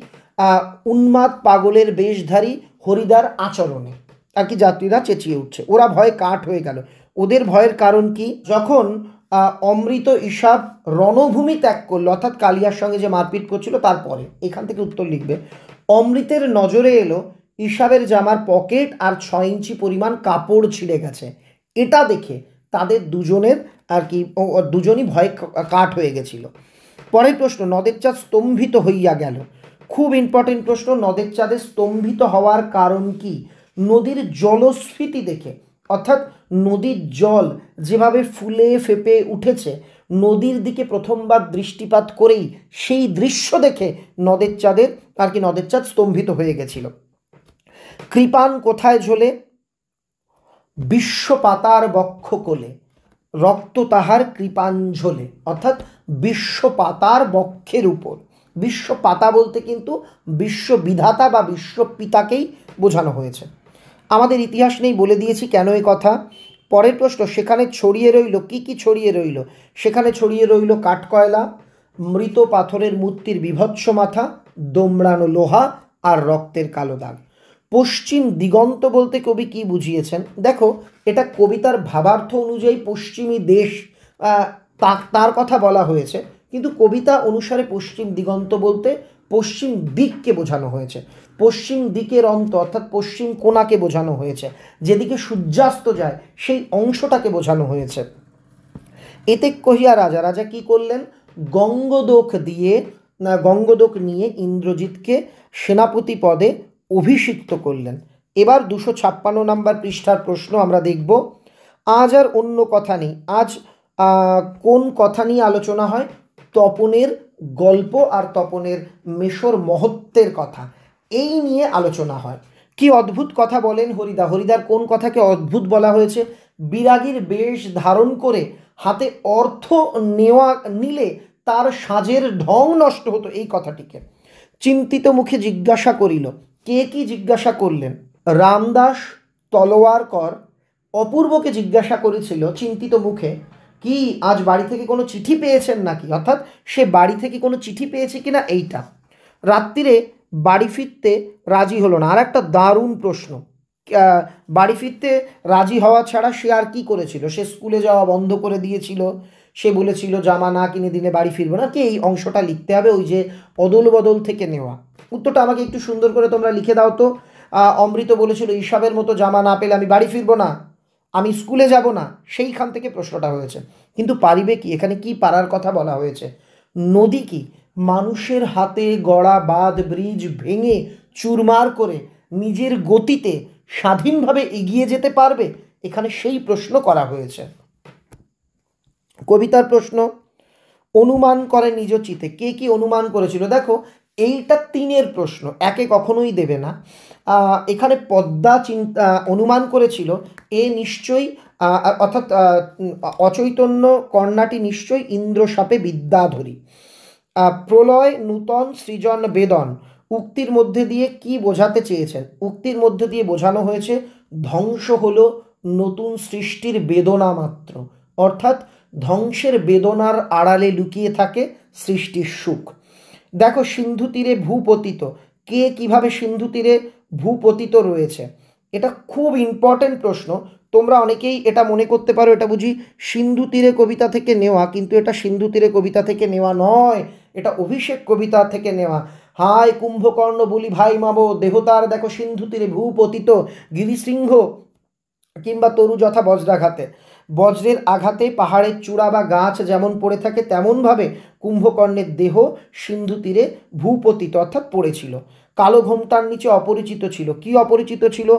উন্মাদ পাগলের বেশধারী হরিদার আচরণে আর কি যাত্রীরা চেঁচিয়ে উঠছে। ওরা ভয়ে কাঠ হয়ে গেল। ওদের ভয়ের কারণ কি? যখন অমৃত ইসাব রণভূমি ত্যাগ করলো, অর্থাৎ কালিয়ার সঙ্গে যে মারপিট করছিল তারপরে, এখান থেকে উত্তর লিখবে। অমৃতের নজরে এলো ইসাবের জামার পকেট আর 6 ইঞ্চি পরিমাণ কাপড় ছিঁড়ে গেছে। এটা দেখে তাদের দুজনের আর কি দুজনই ভয়ে কাঠ হয়ে গেছিল। পরের প্রশ্ন, নদের চাঁদ স্তম্ভিত হইয়া গেল। খুব ইম্পর্টেন্ট প্রশ্ন। নদের চাঁদের স্তম্ভিত হওয়ার কারণ কি? নদীর জলস্ফীতি দেখে, অর্থাৎ নদীর জল যেভাবে ফুলে ফেপে উঠেছে, নদীর দিকে প্রথমবার দৃষ্টিপাত করেই সেই দৃশ্য দেখে নদের চাঁদ স্তম্ভিত হয়ে গেছিল। কৃপান কোথায় ঝোলে? বিশ্বপাতার বক্ষ কোলে, রক্ত তাহার কৃপাঞ্ঝলে, অর্থাৎ বিশ্বপাতার বক্ষের উপর। বিশ্বপাতা বলতে কিন্তু বিশ্ববিধাতা বা বিশ্বপিতাকেই বোঝানো হয়েছে। আমাদের ইতিহাস নেই, বলে দিয়েছি কেন এই কথা। পরের প্রশ্ন, সেখানে ছড়িয়ে রইল কি কি ছড়িয়ে রইল? সেখানে ছড়িয়ে রইল কাঠকয়লা, মৃত পাথরের মূর্তির বিভৎস মাথা, দোমড়ানো লোহা আর রক্তের কালো দাগ। পশ্চিম দিগন্ত বলতে কবি কি বুঝিয়েছেন? দেখো, এটা কবিতার ভাবার্থ অনুযায়ী পশ্চিমী দেশ তার কথা বলা হয়েছে, কিন্তু কবিতা অনুসারে পশ্চিম দিগন্ত বলতে পশ্চিম দিককে বোঝানো হয়েছে। পশ্চিম দিকের অন্ত অর্থাৎ পশ্চিম কোণাকে বোঝানো হয়েছে, যেদিকে সূর্যাস্ত যায় সেই অংশটাকে বোঝানো হয়েছে। এতে কহিয়া রাজা কি করলেন? গঙ্গদোক নিয়ে ইন্দ্রজিৎকে সেনাপতি পদে অভিষিক্ত করলেন। এবার 256 নম্বর পৃষ্ঠার প্রশ্ন আমরা দেখব। আজ আর অন্য কথা নেই। আজ কোন কথা নিয়ে আলোচনা হয়? তপনের গল্প আর তপনের মেশর মহত্বের কথা, এই নিয়ে আলোচনা হয়। কি অদ্ভুত কথা বলেন হরিদা। হরিদার কোন কথাকে অদ্ভুত বলা হয়েছে? বিরাগীর বেশ ধারণ করে হাতে অর্থ নিলে তার সাজের ঢং নষ্ট হতো, এই কথাটিকে। চিন্তিত মুখে জিজ্ঞাসা করিল। কে কি জিজ্ঞাসা করলেন? রামদাস তলোয়ারকর অপূর্বকে জিজ্ঞাসা করেছিল চিন্তিত মুখে, কি আজ বাড়ি থেকে কোনো চিঠি পেয়েছেন নাকি? অর্থাৎ সে বাড়ি থেকে কোনো চিঠি পেয়েছে কিনা এইটা। রাত্রিরে বাড়ি ফিরতে রাজি হলো না। আর একটা দারুণ প্রশ্ন, বাড়ি ফিরতে রাজি হওয়া ছাড়া সে আর কি করেছিল? সে স্কুলে যাওয়া বন্ধ করে দিয়েছিল, সে বলেছিল জামা না কিনে দিলে বাড়ি ফিরবো না। কি এই অংশটা লিখতে হবে, ওই যে অদল বদল থেকে নেওয়া। উত্তরটা আমাকে একটু সুন্দর করে তোমরা লিখে দাও তো। অমৃত বলেছিল ইসাবের মতো জামা না পেলে আমি বাড়ি ফিরবো না, আমি স্কুলে যাব না, সেইখান থেকে প্রশ্নটা হয়েছে। কিন্তু পারিবে কি? এখানে কি পারার কথা বলা হয়েছে? নদী কি মানুষের হাতে গড়া বাঁধ ব্রিজ ভেঙে চুরমার করে নিজের গতিতে স্বাধীনভাবে এগিয়ে যেতে পারবে? এখানে সেই প্রশ্ন করা হয়েছে। কবিতার প্রশ্ন, অনুমান করে নিজ চিতে। কে কি অনুমান করেছিল? দেখো, এইটা 3-এর প্রশ্ন, একে কখনোই দেবে না। এখানে পদ্মা অনুমান করেছিল এ নিশ্চয়ই অর্থাৎ অচৈতন্য কন্যাটি নিশ্চয়ই ইন্দ্রশাপে বিদ্যাধরী। প্রলয় নূতন সৃজন বেদন, উক্তির মধ্যে দিয়ে কি বোঝাতে চেয়েছেন? উক্তির মধ্যে দিয়ে বোঝানো হয়েছে ধ্বংস হলো নতুন সৃষ্টির বেদনা মাত্র, অর্থাৎ ধ্বংসের বেদনার আড়ালে লুকিয়ে থাকে সৃষ্টির সুখ। দেখো, সিন্ধু তীরে ভূপতিত। কে কিভাবে সিন্ধু তীরে ভূপতিত রয়েছে? এটা খুব ইম্পর্টেন্ট প্রশ্ন। তোমরা অনেকেই এটা মনে করতে পারো এটা বুঝি সিন্ধু তীরে কবিতা থেকে নেওয়া, কিন্তু এটা সিন্ধু তীরে কবিতা থেকে নেওয়া নয়, এটা অভিষেক কবিতা থেকে নেওয়া। হায় কুম্ভকর্ণ বলি ভাই মাবো, দেহতার দেখো সিন্ধু তীরে ভূপতিত, গিরিশৃঙ্গ কিংবা তরু যথা বজ্রাঘাতে। বজ্রের আঘাতে পাহাড়ের চূড়া বা গাছ যেমন পড়ে থাকে, তেমনভাবে কুম্ভকর্ণের দেহ সিন্ধু তীরে ভূপতিত অর্থাৎ পড়েছিল। কালো ঘোমটার নিচে অপরিচিত ছিল। কি অপরিচিত ছিল?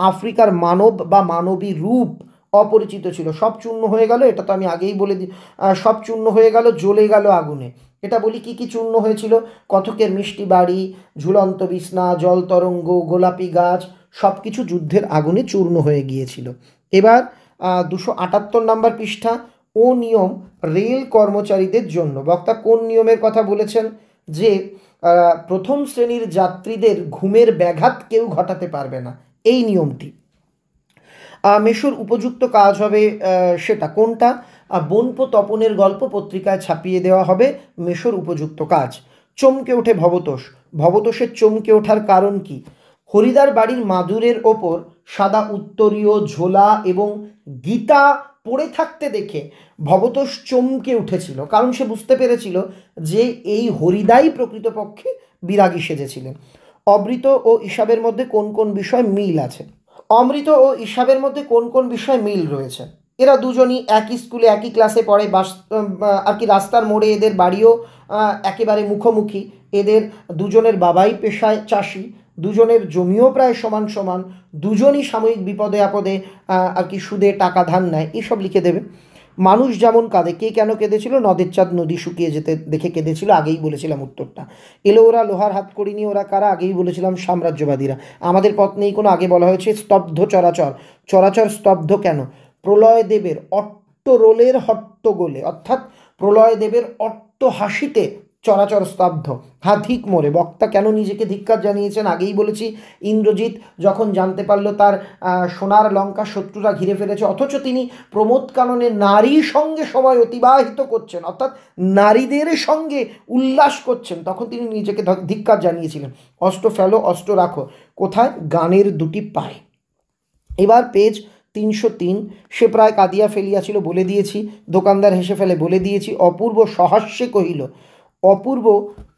আফ্রিকার মানব বা মানবী রূপ অপরিচিত ছিল। সব চূর্ণ হয়ে গেল, এটা তো আমি আগেই বলে সব চূর্ণ হয়ে গেল, জ্বলে গেল আগুনে। এটা বলি কি কি চূর্ণ হয়েছিল? কথকের মিষ্টি বাড়ি, ঝুলন্ত বিছনা, জল তরঙ্গ, গোলাপি গাছ, সব কিছু যুদ্ধের আগুনে চূর্ণ হয়ে গিয়েছিল। এবার 278 নম্বর পৃষ্ঠা। অনিয়ম রেল কর্মচারীদের জন্য। বক্তা কোন নিয়মের কথা বলেছেন? যে প্রথম শ্রেণীর যাত্রীদের ঘুমের ব্যাঘাত কেউ ঘটাতে পারবে না, এই নিয়মটি। মেশোর উপযুক্ত কাজ হবে সেটা কোনটা? বনপো তপনের গল্প পত্রিকায় ছাপিয়ে দেওয়া হবে মেশোর উপযুক্ত কাজ। চমকে ওঠে ভবতোষ। ভবতোষের চমকে ওঠার কারণ কি? হরিদার বাড়ির মাদুরের ওপর সাদা উত্তরীয়, ঝোলা এবং গীতা পড়ে থাকতে দেখে ভবতোষ চমকে উঠেছিল, কারণ সে বুঝতে পেরেছিল যে এই হরিদাই প্রকৃতপক্ষে বিরাগী সেজেছিলেন। অমৃত ও ঈশাবের মধ্যে কোন কোন বিষয় মিল আছে? অমৃত ও ঈশাবের মধ্যে কোন কোন বিষয় মিল রয়েছে? এরা দুজনই একই স্কুলে একই ক্লাসে পড়ে, আর কি রাস্তার মোড়ে এদের বাড়িও একেবারে মুখোমুখি। এদের দুজনের বাবাই পেশায় চাষি, দুজনের জমিও প্রায় সমান সমান, দুজনই সাময়িক বিপদে আপদে আর কি সুদে টাকা ধার নেয়, এসব লিখে দেবে। মানুষ যেমন কাঁদে, কে কেন কেঁদেছিল? নদের চাঁদ নদী শুকিয়ে যেতে দেখে কেঁদেছিল, আগেই বলেছিলাম উত্তরটা। এলো ওরা লোহার হাত করিনি, ওরা কারা? আগেই বলেছিলাম সাম্রাজ্যবাদীরা। আমাদের পথ নেই কোনো, আগে বলা হয়েছে স্তব্ধ চরাচর। চরাচর স্তব্ধ কেন? প্রলয় দেবের অট্টরোলের হট্টগোলে, অর্থাৎ প্রলয় দেবের অট্ট হাসিতে চরাচর স্তব্ধ। ঠিক মোড়ে। বক্তা কেন নিজেকে ধিক্কার জানিয়েছেন? আগেই বলেছি, ইন্দ্রজিৎ যখন জানতে পারলো তার সোনার লঙ্কা শত্রুরা ঘিরে ফেলেছে, অথচ তিনি প্রমোদ কাননে নারীর সঙ্গে সময় অতিবাহিত করছেন, অর্থাৎ নারীদের সঙ্গে উল্লাস করছেন, তখন তিনি নিজেকে ধিক্কার জানিয়েছিলেন। অস্ত্র ফেলো, অস্ত্র রাখো। কোথায়? গানের দুটি পায়ে। এবার পেজ 303। সে প্রায় কাঁদিয়া ফেলিয়াছিল, বলে দিয়েছি। দোকানদার হেসে ফেলে, বলে দিয়েছি। অপূর্ব সহাস্যে কহিল। অপূর্ব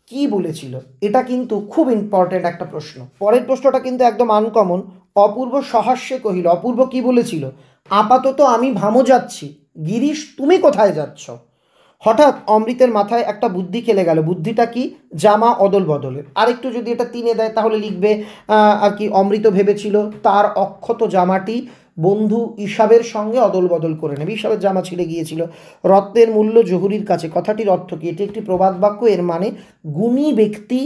কি বলেছিল? এটা কিন্তু খুব ইম্পর্টেন্ট একটা প্রশ্ন। পরের প্রশ্নটা কিন্তু একদম আনকমন। অপূর্ব সহাস্যে কহিল, অপূর্ব কি বলেছিল? আপাতত আমি ভামো যাচ্ছি, গিরিশ তুমি কোথায় যাচ্ছ? হঠাৎ অমৃতের মাথায় একটা বুদ্ধি খেলে গেল। বুদ্ধিটা কি? জামা অদল বদলের। আরেকটু যদি এটা 3-এ দেয় তাহলে লিখবে আর কি, অমৃত ভেবেছিল তার অক্ষত জামাটি বন্ধু ঈশাবের সঙ্গে অদল বদল করে নেবে। ঈশাবের জামা ছিঁড়ে গিয়েছিল। রত্নের মূল্য জহুরির কাছে, কথাটির অর্থ কি? এটি একটি প্রবাদ বাক্য। এর মানে গুণী ব্যক্তি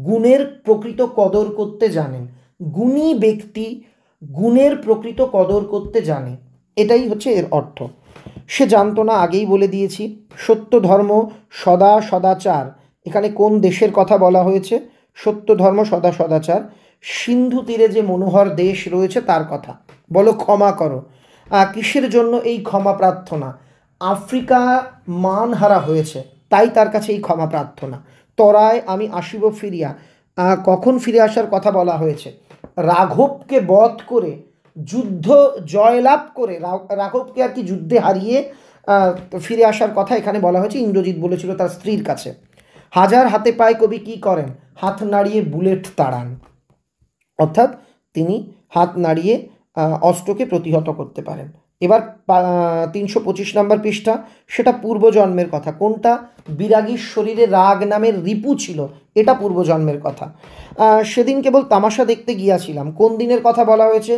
গুণের প্রকৃত কদর করতে জানেন। গুণী ব্যক্তি গুণের প্রকৃত কদর করতে জানে, এটাই হচ্ছে এর অর্থ। সে জানতো না, আগেই বলে দিয়েছি। সত্য ধর্ম সদা সদাচার, এখানে কোন দেশের কথা বলা হয়েছে? সত্য ধর্ম সদা সদাচার সিন্ধু তীরে যে মনোহর দেশ রয়েছে তার কথা। বলো ক্ষমা করো। কিসের জন্য এই ক্ষমা প্রার্থনা? আফ্রিকা মানহারা হয়েছে, তাই তার কাছে এই ক্ষমা প্রার্থনা। তরায় আমি আসিব ফিরিয়া, কখন ফিরে আসার কথা বলা হয়েছে? রাঘবকে বধ করে, যুদ্ধ জয়লাভ করে, রাঘবকে আর কি যুদ্ধে হারিয়ে ফিরে আসার কথা এখানে বলা হয়েছে। ইন্দ্রজিৎ বলেছিল তার স্ত্রীর কাছে। হাজার হাতে পায় কবি কি করেন? হাত নাড়িয়ে বুলেট তাড়ান, অর্থাৎ তিনি হাত নাড়িয়ে অস্ত্রকে প্রতিহত করতে পারেন। এবার 325 নম্বর পৃষ্ঠা, সেটা পূর্বজন্মের কথা। কোনটা? বিরাগীর শরীরে রাগ নামের রিপু ছিল, এটা পূর্বজন্মের কথা। সেদিন কেবল তামাশা দেখতে গিয়াছিলাম, কোন দিনের কথা বলা হয়েছে?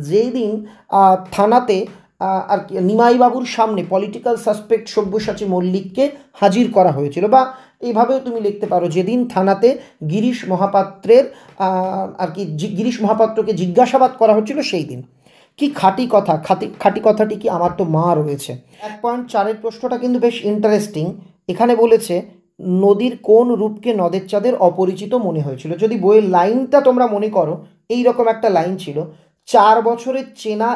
যেই দিন থানাতে আর কি নিমাইবাবুর সামনে পলিটিক্যাল সাসপেক্ট সব্যসাচী মল্লিককে হাজির করা হয়েছিল, বা এইভাবেও তুমি লিখতে পারো যেদিন থানাতে গিরিশ মহাপাত্রের আর কি গিরিশ মহাপাত্রকে জিজ্ঞাসাবাদ করা হচ্ছিল সেই দিন। কি খাঁটি কথা? খাঁটি কথাটি কি? আমার তো মা রয়েছে। 1.4-এর প্রশ্নটা কিন্তু বেশ ইন্টারেস্টিং। এখানে বলেছে নদীর কোন রূপকে নদের চাঁদের অপরিচিত মনে হয়েছিল? যদি বইয়ের লাইনটা তোমরা মনে করো, এই রকম একটা লাইন ছিল, 4 বছরের চেনা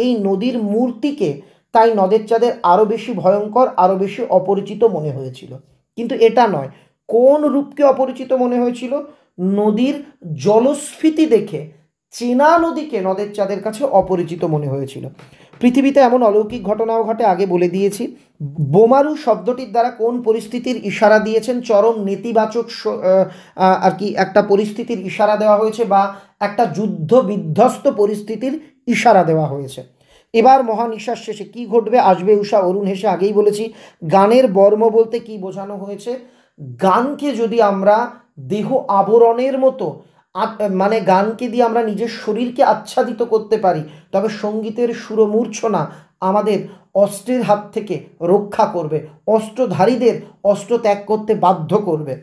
এই নদীর মূর্তিকে তাই নদের চাঁদের আরও বেশি ভয়ঙ্কর, আরও বেশি অপরিচিত মনে হয়েছিল। কিন্তু এটা নয়। কোন রূপকে অপরিচিত মনে হয়েছিল? নদীর জলস্ফীতি দেখে চেনা নদীকে নদের চাঁদের কাছে অপরিচিত মনে হয়েছিল। পৃথিবীতে এমন অলৌকিক ঘটনাও ঘটে, আগে বলে দিয়েছি। বোমারু শব্দটির দ্বারা কোন পরিস্থিতির ইশারা দিয়েছেন? চরম নেতিবাচক আর কি একটা পরিস্থিতির ইশারা দেওয়া হয়েছে, বা একটা যুদ্ধ বিধ্বস্ত পরিস্থিতির ইশারা দেওয়া হয়েছে। এবার মহানিশার শেষে কি ঘটবে? আসবে উষা, অরুণ হেসে, আগেই বলেছি। গানের বর্ম বলতে কি বোঝানো হয়েছে? গানকে যদি আমরা দেহ আবরণের মতো মানে গানকে দিয়ে আমরা নিজের শরীরকে আচ্ছাদিত করতে পারি, তবে সঙ্গীতের সুরমূর্ছনা আমাদের অস্ত্রের হাত থেকে রক্ষা করবে, অস্ত্রধারীদের অস্ত্র ত্যাগ করতে বাধ্য করবে।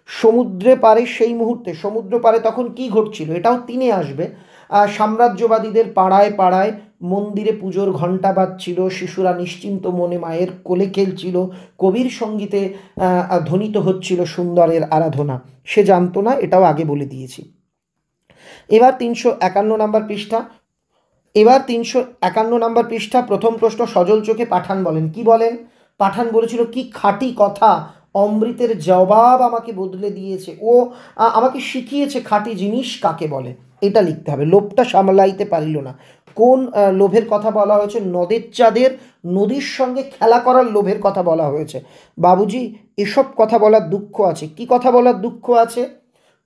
সমুদ্রে পারে সেই মুহূর্তে, সমুদ্র পারে তখন কি ঘটছিল? এটাও 3-এ আসবে। সাম্রাজ্যবাদীদের পাড়ায় পাড়ায় মন্দিরে পুজোর ঘণ্টা বাজছিল, শিশুরা নিশ্চিন্ত মনে মায়ের কোলে খেলছিল, কবির সঙ্গীতে ধ্বনিত হচ্ছিল সুন্দরের আরাধনা। সে জানতো না, এটাও আগে বলে দিয়েছি। এবার 351 নম্বর পৃষ্ঠা। প্রথম প্রশ্ন, সজল চোখে পাঠান বলেন। কি বলেন? পাঠান বলেছিল, কি খাঁটি কথা, অমৃতের জবাব আমাকে বদলে দিয়েছে, ও আমাকে শিখিয়েছে খাঁটি জিনিস কাকে বলে। এটা লিখতে হবে। লোভটা সামলাইতে পারিল না। কোন লোভের কথা বলা হয়েছে? নদের চাঁদের নদীর সঙ্গে খেলা করার লোভের কথা বলা হয়েছে। বাবুজি, এসব কথা বলার দুঃখ আছে। কি কথা বলার দুঃখ আছে?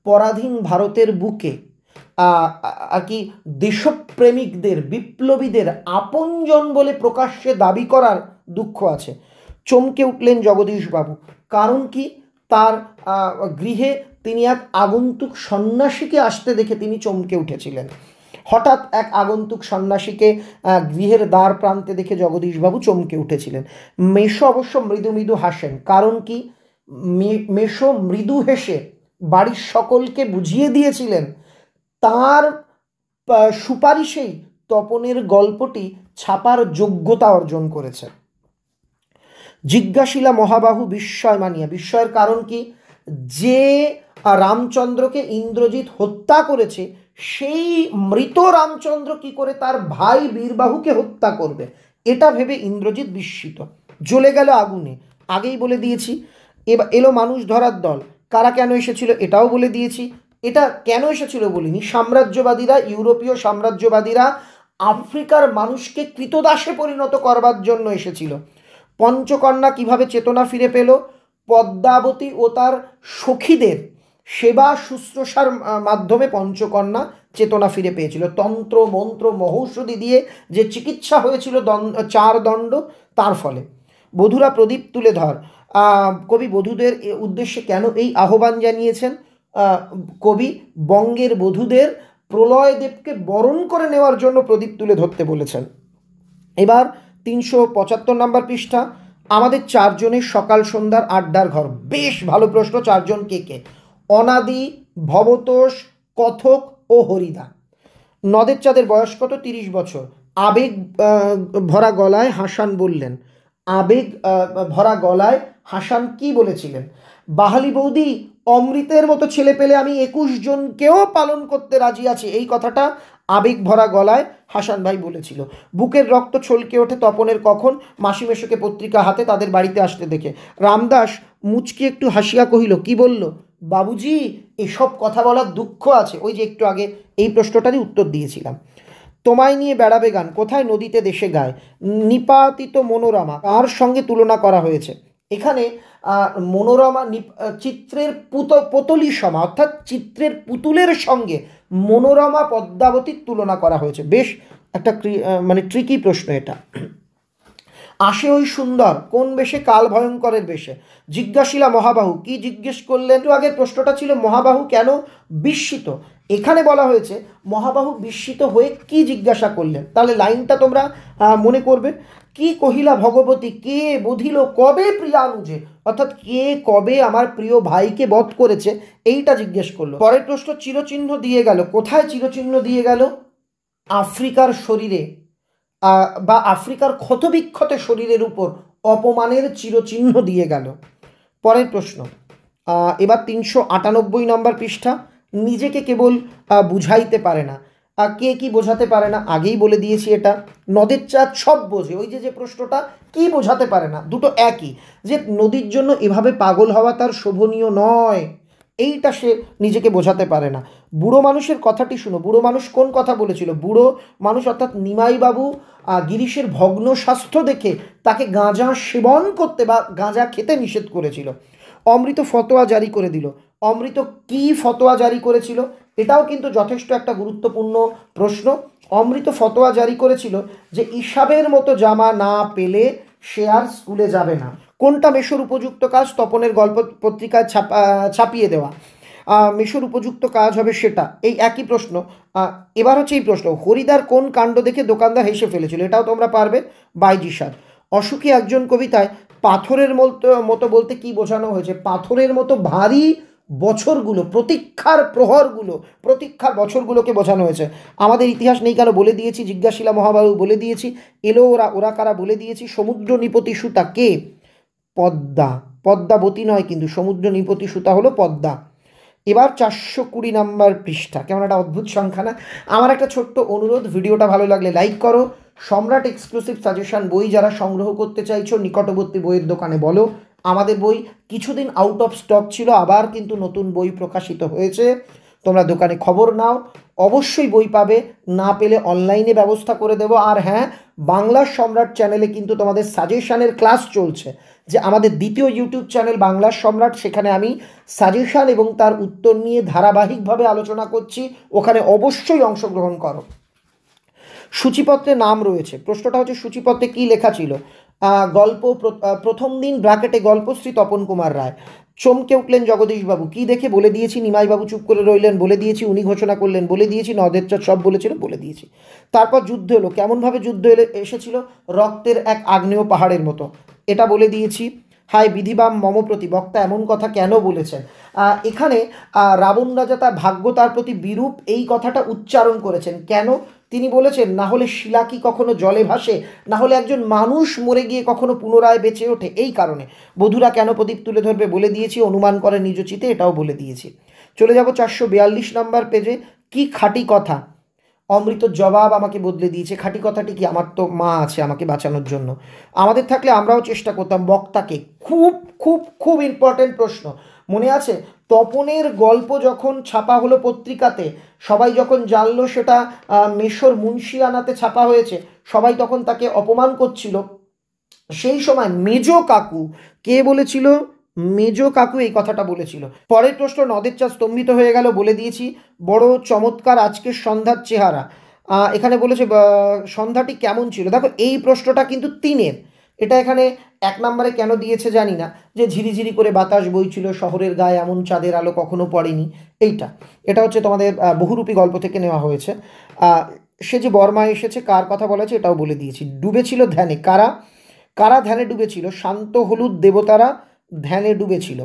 পরাধীন ভারতের বুকে আর কি দেশপ্রেমিকদের, বিপ্লবীদের আপনজন বলে প্রকাশ্যে দাবি করার দুঃখ আছে। চমকে উঠলেন জগদীশবাবু। কারণ কি? তার গৃহে তিনি এক আগন্তুক সন্ন্যাসীকে আসতে দেখে তিনি চমকে উঠেছিলেন। হঠাৎ এক আগন্তুক সন্ন্যাসীকে গৃহের দ্বার প্রান্তে দেখে জগদীশবাবু চমকে উঠেছিলেন। মেষো অবশ্য মৃদু মৃদু হাসেন। কারণ কি? মেষো মৃদু হেসে বাড়ির সকলকে বুঝিয়ে দিয়েছিলেন তার সুপারিশেই তপনের গল্পটি ছাপার যোগ্যতা অর্জন করেছে। জিজ্ঞাসিলা মহাবাহু বিস্ময় মানিয়া। বিস্ময়ের কারণ কি? যে রামচন্দ্রকে ইন্দ্রজিৎ হত্যা করেছে, সেই মৃত রামচন্দ্র কি করে তার ভাই বীরবাহুকে হত্যা করবে, এটা ভেবে ইন্দ্রজিৎ বিস্মিত। জ্বলে গেল আগুনে। আগেই বলে দিয়েছি। এবার এলো মানুষ ধরার দল। কারা কেন এসেছিল এটাও বলে দিয়েছি। এটা কেন এসেছিল বলিনি। সাম্রাজ্যবাদীরা, ইউরোপীয় সাম্রাজ্যবাদীরা আফ্রিকার মানুষকে কৃতদাসে পরিণত করবার জন্য এসেছিল। পঞ্চকন্যা কিভাবে চেতনা ফিরে পেল? পদ্মাবতী ও তার সখীদের সেবা শুশ্রূষার মাধ্যমে পঞ্চকন্যা চেতনা ফিরে পেয়েছিল। তন্ত্র মন্ত্র মহৌষধি দিয়ে যে চিকিৎসা হয়েছিল 4 দণ্ড, তার ফলে। বধূরা প্রদীপ তুলে ধর। কবি বধূদের উদ্দেশ্যে কেন এই আহ্বান জানিয়েছেন? কবি বঙ্গের বধূদের প্রলয়দেবকে বরণ করে নেওয়ার জন্য প্রদীপ তুলে ধরতে বলেছেন। এবার 375 নম্বর পৃষ্ঠা। আমাদের 4 জনের সকাল সন্ধ্যার আড্ডার ঘর। বেশ ভালো প্রশ্ন। 4 জন কে কে? অনাদি, ভবতোষ, কথক ও হরিদা। নদের চাঁদের বয়স কত? 30 বছর। আবেগ ভরা গলায় হাসান বললেন। আবেগ ভরা গলায় হাসান কি বলেছিলেন? বাহালি বৌদি, অমৃতের মতো ছেলে পেলে আমি 21 জনকেও পালন করতে রাজি আছি। এই কথাটা আবেগ ভরা গলায় হাসান ভাই বলেছিল। বুকের রক্ত ছলকে ওঠে তপনের কখন মাসিমেশোকে পত্রিকা হাতে তাদের বাড়িতে আসতে দেখে। রামদাস মুচকি একটু হাসিয়া কহিল, কি বলল? বাবুজি, এসব কথা বলার দুঃখ আছে। ওই যে একটু আগে এই প্রশ্নটারই উত্তর দিয়েছিলাম। তোমায় নিয়ে বেড়াবে গান, কোথায়? নদীতে দেশে গায়। নিপাতিত মনোরমা কার সঙ্গে তুলনা করা হয়েছে? এখানে মনোরমা চিত্রের পুতলি সমা, অর্থাৎ চিত্রের পুতুলের সঙ্গে মনোরমা পদ্মাবতীর তুলনা করা হয়েছে। বেশ একটা মানে ট্রিকি প্রশ্ন এটা। আসে ওই সুন্দর কোন বেশে? কাল ভয়ঙ্করের বেশে। জিজ্ঞাসিলা মহাবাহু। কি জিজ্ঞেস করলেন? তো আগের প্রশ্নটা ছিল মহাবাহু কেন বিস্মিত। এখানে বলা হয়েছে মহাবাহু বিস্মিত হয়ে কি জিজ্ঞাসা করলেন। তাহলে লাইনটা তোমরা মনে করবে। কি কহিলা ভগবতী, কে বধিল কবে প্রিয়ানুজে, অর্থাৎ কে কবে আমার প্রিয় ভাইকে বধ করেছে, এইটা জিজ্ঞেস করলো। পরের প্রশ্ন, চিরচিহ্ন দিয়ে গেল। কোথায় চিরচিহ্ন দিয়ে গেল? আফ্রিকার শরীরে বা আফ্রিকার ক্ষতবিক্ষত শরীরের উপর অপমানের চিরচিহ্ন দিয়ে গেল। পরের প্রশ্ন। এবার 398 নম্বর পৃষ্ঠা। নিজেকে কেবল বুঝাইতে পারে না। কে কি বোঝাতে পারে না? আগেই বলে দিয়েছি এটা। নদের চাঁদ সব বোঝে। ওই যে প্রশ্নটা, কি বোঝাতে পারে না, দুটো একই। যে নদীর জন্য এভাবে পাগল হওয়া তার শোভনীয় নয়, এইটা সে নিজেকে বোঝাতে পারে না। বুড়ো মানুষের কথাটি শুনো। বুড়ো মানুষ কোন কথা বলেছিল? বুড়ো মানুষ অর্থাৎ নিমাইবাবু গিরিশের ভগ্ন স্বাস্থ্য দেখে তাকে গাঁজা সেবন করতে বা গাঁজা খেতে নিষেধ করেছিল। অমৃত ফতোয়া জারি করে দিল। অমৃত কি ফতোয়া জারি করেছিল? এটাও কিন্তু যথেষ্ট একটা গুরুত্বপূর্ণ প্রশ্ন। অমৃত ফতোয়া জারি করেছিল যে ইসাবের মতো জামা না পেলে সে আর স্কুলে যাবে না। কোনটা মেশোর উপযুক্ত কাজ? তপনের গল্প পত্রিকায় ছাপিয়ে দেওয়া। মেশোর উপযুক্ত কাজ হবে সেটা। এই একই প্রশ্ন। এবার হচ্ছে এই প্রশ্ন, হরিদার কোন কাণ্ড দেখে দোকানদার হেসে ফেলেছিল? এটাও তোমরা পারবে। বাইজিসার। অসুখী একজন কবিতায় পাথরের মতো বলতে কি বোঝানো হয়েছে? পাথরের মতো ভারী বছরগুলো, প্রতীক্ষার প্রহরগুলো, প্রতীক্ষার বছরগুলোকে বোঝানো হয়েছে। আমাদের ইতিহাস নেই কেন বলে দিয়েছি, জিজ্ঞাসিলা মহাবাহু বলে দিয়েছি, এলো ওরা ওরা কারা বলে দিয়েছি, সমুদ্র নিপতি সুতা কে? পদ্মা। পদ্মাবতী নয় কিন্তু, সমুদ্র নিপতি সুতা হলো পদ্মা। এবার 420 নাম্বার পৃষ্ঠা। কেমন একটা অদ্ভুত সংখ্যা না? আমার একটা ছোট্ট অনুরোধ, ভিডিওটা ভালো লাগলে লাইক করো। সম্রাট এক্সক্লুসিভ সাজেশন বই যারা সংগ্রহ করতে চাইছো নিকটবর্তী বইয়ের দোকানে বলো। আমাদের বই কিছুদিন আউট অফ স্টক ছিল, আবার কিন্তু নতুন বই প্রকাশিত হয়েছে, তোমরা দোকানে খবর নাও, অবশ্যই বই পাবে। না পেলে অনলাইনে ব্যবস্থা করে দেবো। আর হ্যাঁ, বাংলার সম্রাট চ্যানেলে কিন্তু তোমাদের সাজেশানের ক্লাস চলছে, যে আমাদের দ্বিতীয় ইউটিউব চ্যানেল বাংলার সম্রাট, সেখানে আমি সাজেশান এবং তার উত্তর নিয়ে ধারাবাহিকভাবে আলোচনা করছি, ওখানে অবশ্যই অংশগ্রহণ করো। সূচিপত্রে নাম রয়েছে, প্রশ্নটা হচ্ছে সূচিপত্রে কি লেখা ছিল? গল্প, প্রথম দিন ব্র্যাকেটে গল্পশ্রী তপন কুমার রায়। চমকে উঠলেন জগদীশবাবু, কি দেখে? বলে দিয়েছি। নিমাইবাবু চুপ করে রইলেন, বলে দিয়েছি। উনি ঘোষণা করলেন, বলে দিয়েছি। নদেরচাঁদ সব বলেছিল, বলে দিয়েছি। তারপর যুদ্ধ এলো, কেমনভাবে যুদ্ধ এসেছিল? রক্তের এক আগ্নেয় পাহাড়ের মতো, এটা বলে দিয়েছি। হায় বিধিবাম মমপ্রতি, বক্তা এমন কথা কেন বলেছেন? এখানে রাবণ রাজা তার ভাগ্য তার প্রতি বিরূপ, এই কথাটা উচ্চারণ করেছেন কেন? তিনি বলেছেন, না হলে শিলা কি কখনো জলে ভাসে? না হলে একজন মানুষ মরে গিয়ে কখনো পুনরায় বেঁচে ওঠে? এই কারণে। বধূরা কেন প্রদীপ তুলে ধরবে? বলে দিয়েছি। অনুমান করে নিজ চিতে, এটাও বলে দিয়েছি। চলে যাব 442 নাম্বার পেজে। কি খাঁটি কথা? অমৃত জবাব আমাকে বদলে দিয়েছে। খাঁটি কথাটি কি? আমার তো মা আছে আমাকে বাঁচানোর জন্য, আমাদের থাকলে আমরাও চেষ্টা করতাম। বক্তাকে, খুব খুব খুব ইম্পর্টেন্ট প্রশ্ন, মনে আছে? তপনের গল্প যখন ছাপা হলো পত্রিকাতে, সবাই যখন জানলো সেটা মেশর মুন্সিয়ানাতে ছাপা হয়েছে, সবাই তখন তাকে অপমান করছিল। সেই সময় মেজো কাকু, কে বলেছিল? মেজো কাকু এই কথাটা বলেছিল। পরের প্রশ্ন, নদেরচাঁদ স্তম্ভিত হয়ে গেল, বলে দিয়েছি। বড় চমৎকার আজকের সন্ধ্যার চেহারা, এখানে বলেছে সন্ধ্যাটি কেমন ছিল। দেখো এই প্রশ্নটা কিন্তু 3-এর, এটা এখানে 1 নম্বরে কেন দিয়েছে জানি না, যে ঝিরিঝিরি করে বাতাস বইছিল, শহরের গায়ে এমন চাঁদের আলো কখনো পড়েনি। এটা হচ্ছে তোমাদের বহুরূপী গল্প থেকে নেওয়া হয়েছে। সে যে বর্মা এসেছে, কার কথা বলা আছে এটাও বলে দিয়েছি। ডুবেছিল ধ্যানে, কারা? কারা ধ্যানে ডুবেছিল? শান্ত হলুদ দেবতারা ধ্যানে ডুবেছিল।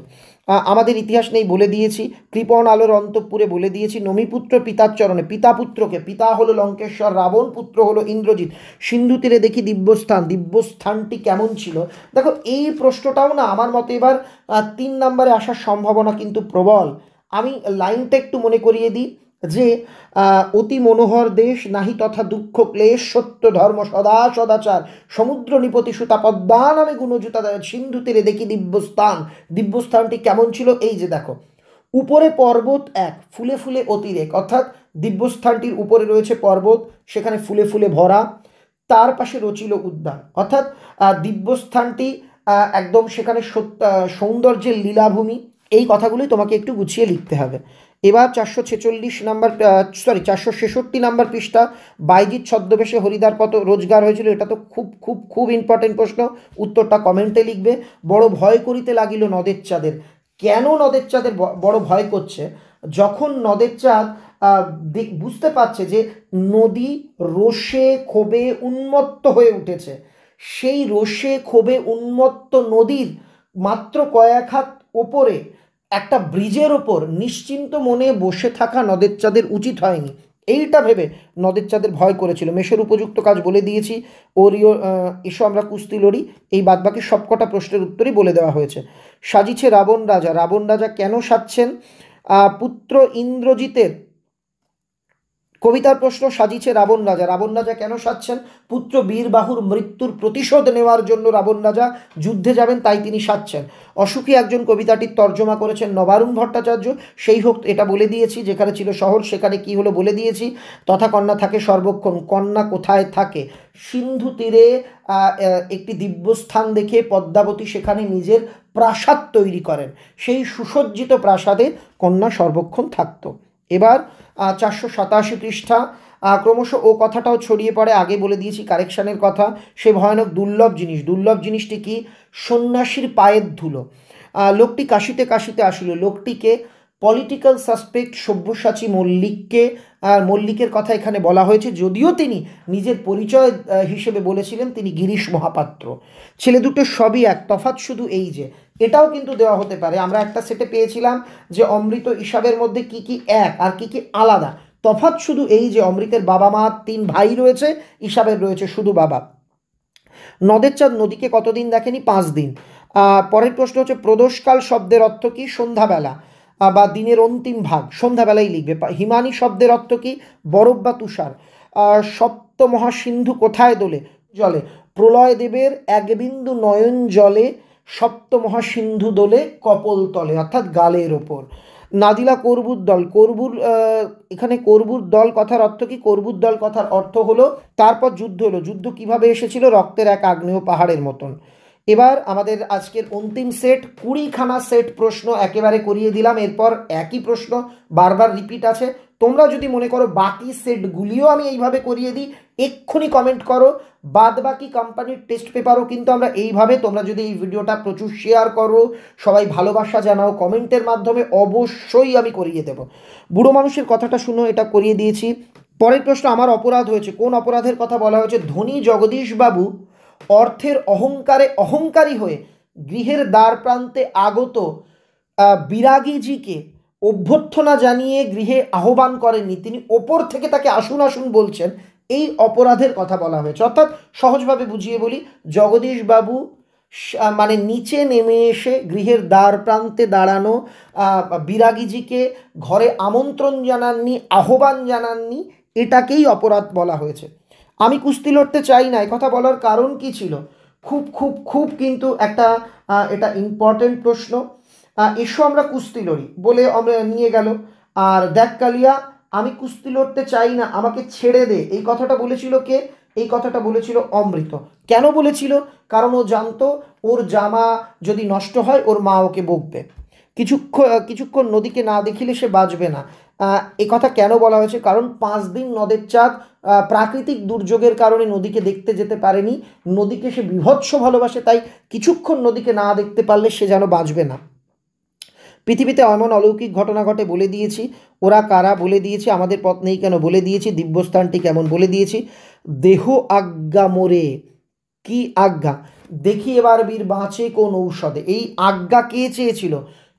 আমাদের ইতিহাস নেই, বলে দিয়েছি। কৃপণ আলোর অন্তঃপুরে, বলে দিয়েছি। নমিপুত্র পিতার চরণে, পিতা পুত্রকে, পিতা হলো লঙ্কেশ্বর রাবণ, পুত্র হলো ইন্দ্রজিৎ। সিন্ধু তীরে দেখি দিব্যস্থান, দিব্যস্থানটি কেমন ছিল? দেখো এই প্রশ্নটাও না আমার মতে এবার 3 নম্বরে আসার সম্ভাবনা কিন্তু প্রবল। আমি লাইনটা একটু মনে করিয়ে দিই, যে অতি মনোহর দেশ, নাহি তথা দুঃখ ক্লেশ, সত্য ধর্ম সদা সদাচার, সমুদ্র নিপতি সুতা পদ্মা নামে গুণজুতা, সিন্ধু তীরে দেখি দিব্যস্থান। দিব্যস্থানটি কেমন ছিল? এই যে দেখো, উপরে পর্বত এক, ফুলে ফুলে অতিরেক, অর্থাৎ দিব্যস্থানটির উপরে রয়েছে পর্বত, সেখানে ফুলে ফুলে ভরা, তার পাশে রচিল উদ্যান, অর্থাৎ দিব্যস্থানটি একদম সেখানে সৌন্দর্যের লীলাভূমি। এই কথাগুলোই তোমাকে একটু গুছিয়ে লিখতে হবে। এবার 446 নাম্বার, 466 নাম্বার পৃষ্ঠা। বাইজিৎ ছদ্মবেশে হরিদার কত রোজগার হয়েছিল? এটা তো খুব খুব খুব ইম্পর্টেন্ট প্রশ্ন, উত্তরটা কমেন্টে লিখবে। বড় ভয় করিতে লাগিল নদেরচাঁদের, কেন নদেরচাঁদের বড় ভয় করছে? যখন নদেরচাঁদ বুঝতে পারছে যে নদী রোষে ক্ষোভে উন্মত্ত হয়ে উঠেছে, সেই রোষে ক্ষোভে উন্মত্ত নদীর মাত্র কয়েক হাত ওপরে একটা ব্রিজের ওপর নিশ্চিন্ত মনে বসে থাকা নদেরচাঁদের উচিত হয়নি, এইটা ভেবে নদেরচাঁদের ভয় করেছিল। মেষের উপযুক্ত কাজ বলে দিয়েছি। ওরিও এসো আমরা কুস্তি লড়ি, এই বাদবাকি সবকটা প্রশ্নের উত্তরই বলে দেওয়া হয়েছে। সাজিছে রাবণ রাজা, রাবণ রাজা কেন সাজছেন? পুত্র ইন্দ্রজিতের, কবিতার প্রশ্ন, সাজিছে রাবণ রাজা, রাবণ রাজা কেন সাজছেন? পুত্র বীরবাহুর মৃত্যুর প্রতিশোধ নেওয়ার জন্য রাবণ রাজা যুদ্ধে যাবেন, তাই তিনি সাজছেন। অসুখী একজন, কবিতাটির তর্জমা করেছেন নবারুণ ভট্টাচার্য, সেই হোক, এটা বলে দিয়েছি। যেখানে ছিল শহর সেখানে কি হলো বলে দিয়েছি। তথা কন্যা থাকে সর্বক্ষণ, কন্যা কোথায় থাকে? সিন্ধু তীরে একটি দিব্যস্থান দেখে পদ্মাবতী সেখানে নিজের প্রাসাদ তৈরি করেন, সেই সুসজ্জিত প্রাসাদে কন্যা সর্বক্ষণ থাকতো। এবার 487 পৃষ্ঠা। ক্রমশ ও কথাটাও ছড়িয়ে পড়ে, আগে বলে দিয়েছি কারেকশানের কথা। সে ভয়ানক দুর্লভ জিনিস, দুর্লভ জিনিসটি কি? সন্ন্যাসীর পায়ের ধুলো। লোকটি কাশিতে কাশিতে আসিল, লোকটিকে পলিটিক্যাল সাসপেক্ট সব্যসাচী মল্লিককে মল্লিকের কথা এখানে বলা হয়েছে, যদিও তিনি নিজের পরিচয় হিসেবে বলেছিলেন তিনি গিরিশ মহাপাত্র। ছেলে দুটো সবই এক, তফাৎ শুধু এই যে, এটাও কিন্তু দেওয়া হতে পারে। আমরা একটা সেটে পেয়েছিলাম যে অমৃত ইসাবের মধ্যে কি কি এক আর কি কি আলাদা, তফাৎ শুধু এই যে অমৃতের বাবা মা 3 ভাই রয়েছে, ইসাবের রয়েছে শুধু বাবা। নদের চাঁদ নদীকে কতদিন দেখেনি? 5 দিন। পরের প্রশ্ন হচ্ছে প্রদোষকাল শব্দের অর্থ কি? সন্ধ্যাবেলা বা দিনের অন্তিম ভাগ, সন্ধ্যাবেলাই লিখবে। হিমানি শব্দের অর্থ কি? বরফ বা তুষার। সপ্তমহাসিন্ধু কোথায় দোলে? জলে। প্রলয় দেবের এক বিন্দু নয়ন জলে, সপ্তমহাসিন্ধু দোলে কপল তলে, অর্থাৎ গালের ওপর। নাদিলা করবুর দল, করবুর এখানে করবুর দল কথার অর্থ কি? করবুর দল কথার অর্থ হলো তারপর যুদ্ধ হলো। যুদ্ধ কিভাবে এসেছিল? রক্তের এক আগ্নেয় পাহাড়ের মতন। এবার আমাদের আজকের অন্তিম সেট, 20খানা সেট প্রশ্ন একেবারে করিয়ে দিলাম। এরপর একই প্রশ্ন বারবার রিপিট আছে। তোমরা যদি মনে করো বাকি সেটগুলিও আমি এইভাবে করিয়ে দিই, এক্ষুনি কমেন্ট করো। বাদ বাকি কোম্পানির টেস্ট পেপারও কিন্তু আমরা এইভাবে, তোমরা যদি এই ভিডিওটা প্রচুর শেয়ার করো, সবাই ভালোবাসা জানাও কমেন্টের মাধ্যমে, অবশ্যই আমি করিয়ে দেব। বুড়ো মানুষের কথাটা শুনো, এটা করিয়ে দিয়েছি। পরের প্রশ্ন, আমার অপরাধ হয়েছে, কোন অপরাধের কথা বলা হয়েছে? ধনী জগদীশবাবু অর্থের অহংকারে অহংকারী হয়ে গৃহের দ্বার প্রান্তে আগত বিরাগীজিকে অভ্যর্থনা জানিয়ে গৃহে আহ্বান করেননি, তিনি ওপর থেকে তাকে আসুন আসুন বলছেন, এই অপরাধের কথা বলা হয়েছে। অর্থাৎ সহজভাবে বুঝিয়ে বলি, জগদীশবাবু মানে নিচে নেমে এসে গৃহের দ্বার প্রান্তে দাঁড়ানো বিরাগীজিকে ঘরে আমন্ত্রণ জানাননি, আহ্বান জানাননি, এটাকেই অপরাধ বলা হয়েছে। আমি কুস্তি লড়তে চাই না, কথা বলার কারণ কি ছিল? খুব খুব খুব কিন্তু একটা এটা ইম্পর্টেন্ট প্রশ্ন। এসো আমরা কুস্তি লড়ি বলে আমরা নিয়ে গেল, আর দেখ কালিয়া আমি কুস্তি লড়তে চাই না, আমাকে ছেড়ে দে, এই কথাটা বলেছিল কে? এই কথাটা বলেছিল অমৃত। কেন বলেছিল? কারণ ও জানতো ওর জামা যদি নষ্ট হয় ওর মা ওকে বকবে, কিছুক্ষণ নদীকে না দেখিলে সে বাঁচবে না। এই কথা কেন বলা হয়েছে? কারণ 5 দিন নদের চাঁদ প্রাকৃতিক দুর্যোগের কারণে নদীকে দেখতে যেতে পারেনি, নদীকে সে বিভৎস ভালোবাসে, তাই কিছুক্ষণ নদীকে না দেখতে পারলে সে যেন বাঁচবে না। পৃথিবীতে এমন অলৌকিক ঘটনা ঘটে বলে দিয়েছি, ওরা কারা বলে দিয়েছি, আমাদের পথ নেই কেন বলে দিয়েছি, দিব্যস্থানটি কেমন বলে দিয়েছি, দেহ আজ্ঞা মোরে, কি আজ্ঞা? দেখি এবার বীর বাঁচে কোন ঔষধে, এই আজ্ঞা কে চেয়েছিল?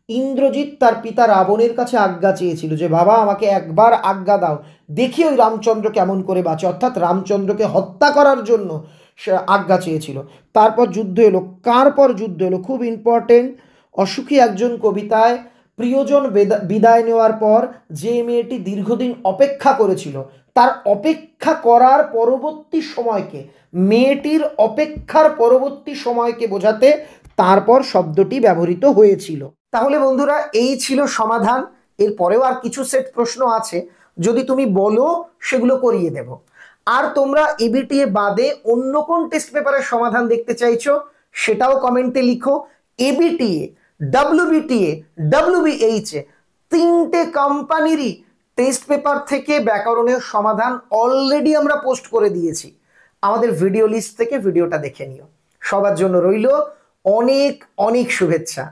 ইন্দ্রজিৎ তার পিতা রাবণের কাছে আজ্ঞা চেয়েছিল যে বাবা আমাকে একবার আজ্ঞা দাও, দেখি ওই রামচন্দ্র কেমন করে বাঁচে, অর্থাৎ রামচন্দ্রকে হত্যা করার জন্য সে আজ্ঞা চেয়েছিল। তারপর যুদ্ধ এলো, কার পর যুদ্ধ এলো? খুব ইম্পর্টেন্ট। অসুখী একজন কবিতায় প্রিয়জন বিদায় নেওয়ার পর যে মেয়েটি দীর্ঘদিন অপেক্ষা করেছিল, তার অপেক্ষা করার পরবর্তী সময়কে, মেয়েটির অপেক্ষার পরবর্তী সময়কে বোঝাতে তারপর শব্দটি ব্যবহৃত হয়েছিল। তাহলে বন্ধুরা এই ছিল সমাধান। এরপরেও আর কিছু সেট প্রশ্ন আছে, যদি তুমি বলো সেগুলো করিয়ে দেব। আর তোমরা এবিটিএ বাদে অন্য কোন টেস্ট পেপারের সমাধান দেখতে চাইছো সেটাও কমেন্টে লিখো। এবিটিএ, ডব্লিউবিটিএ, ডব্লিউবিএইচএ 3টে কোম্পানিরই টেস্ট পেপার থেকে ব্যাকরণের সমাধান অলরেডি আমরা পোস্ট করে দিয়েছি, আমাদের ভিডিও লিস্ট থেকে ভিডিওটা দেখে নিও। সবার জন্য রইল অনেক অনেক শুভেচ্ছা।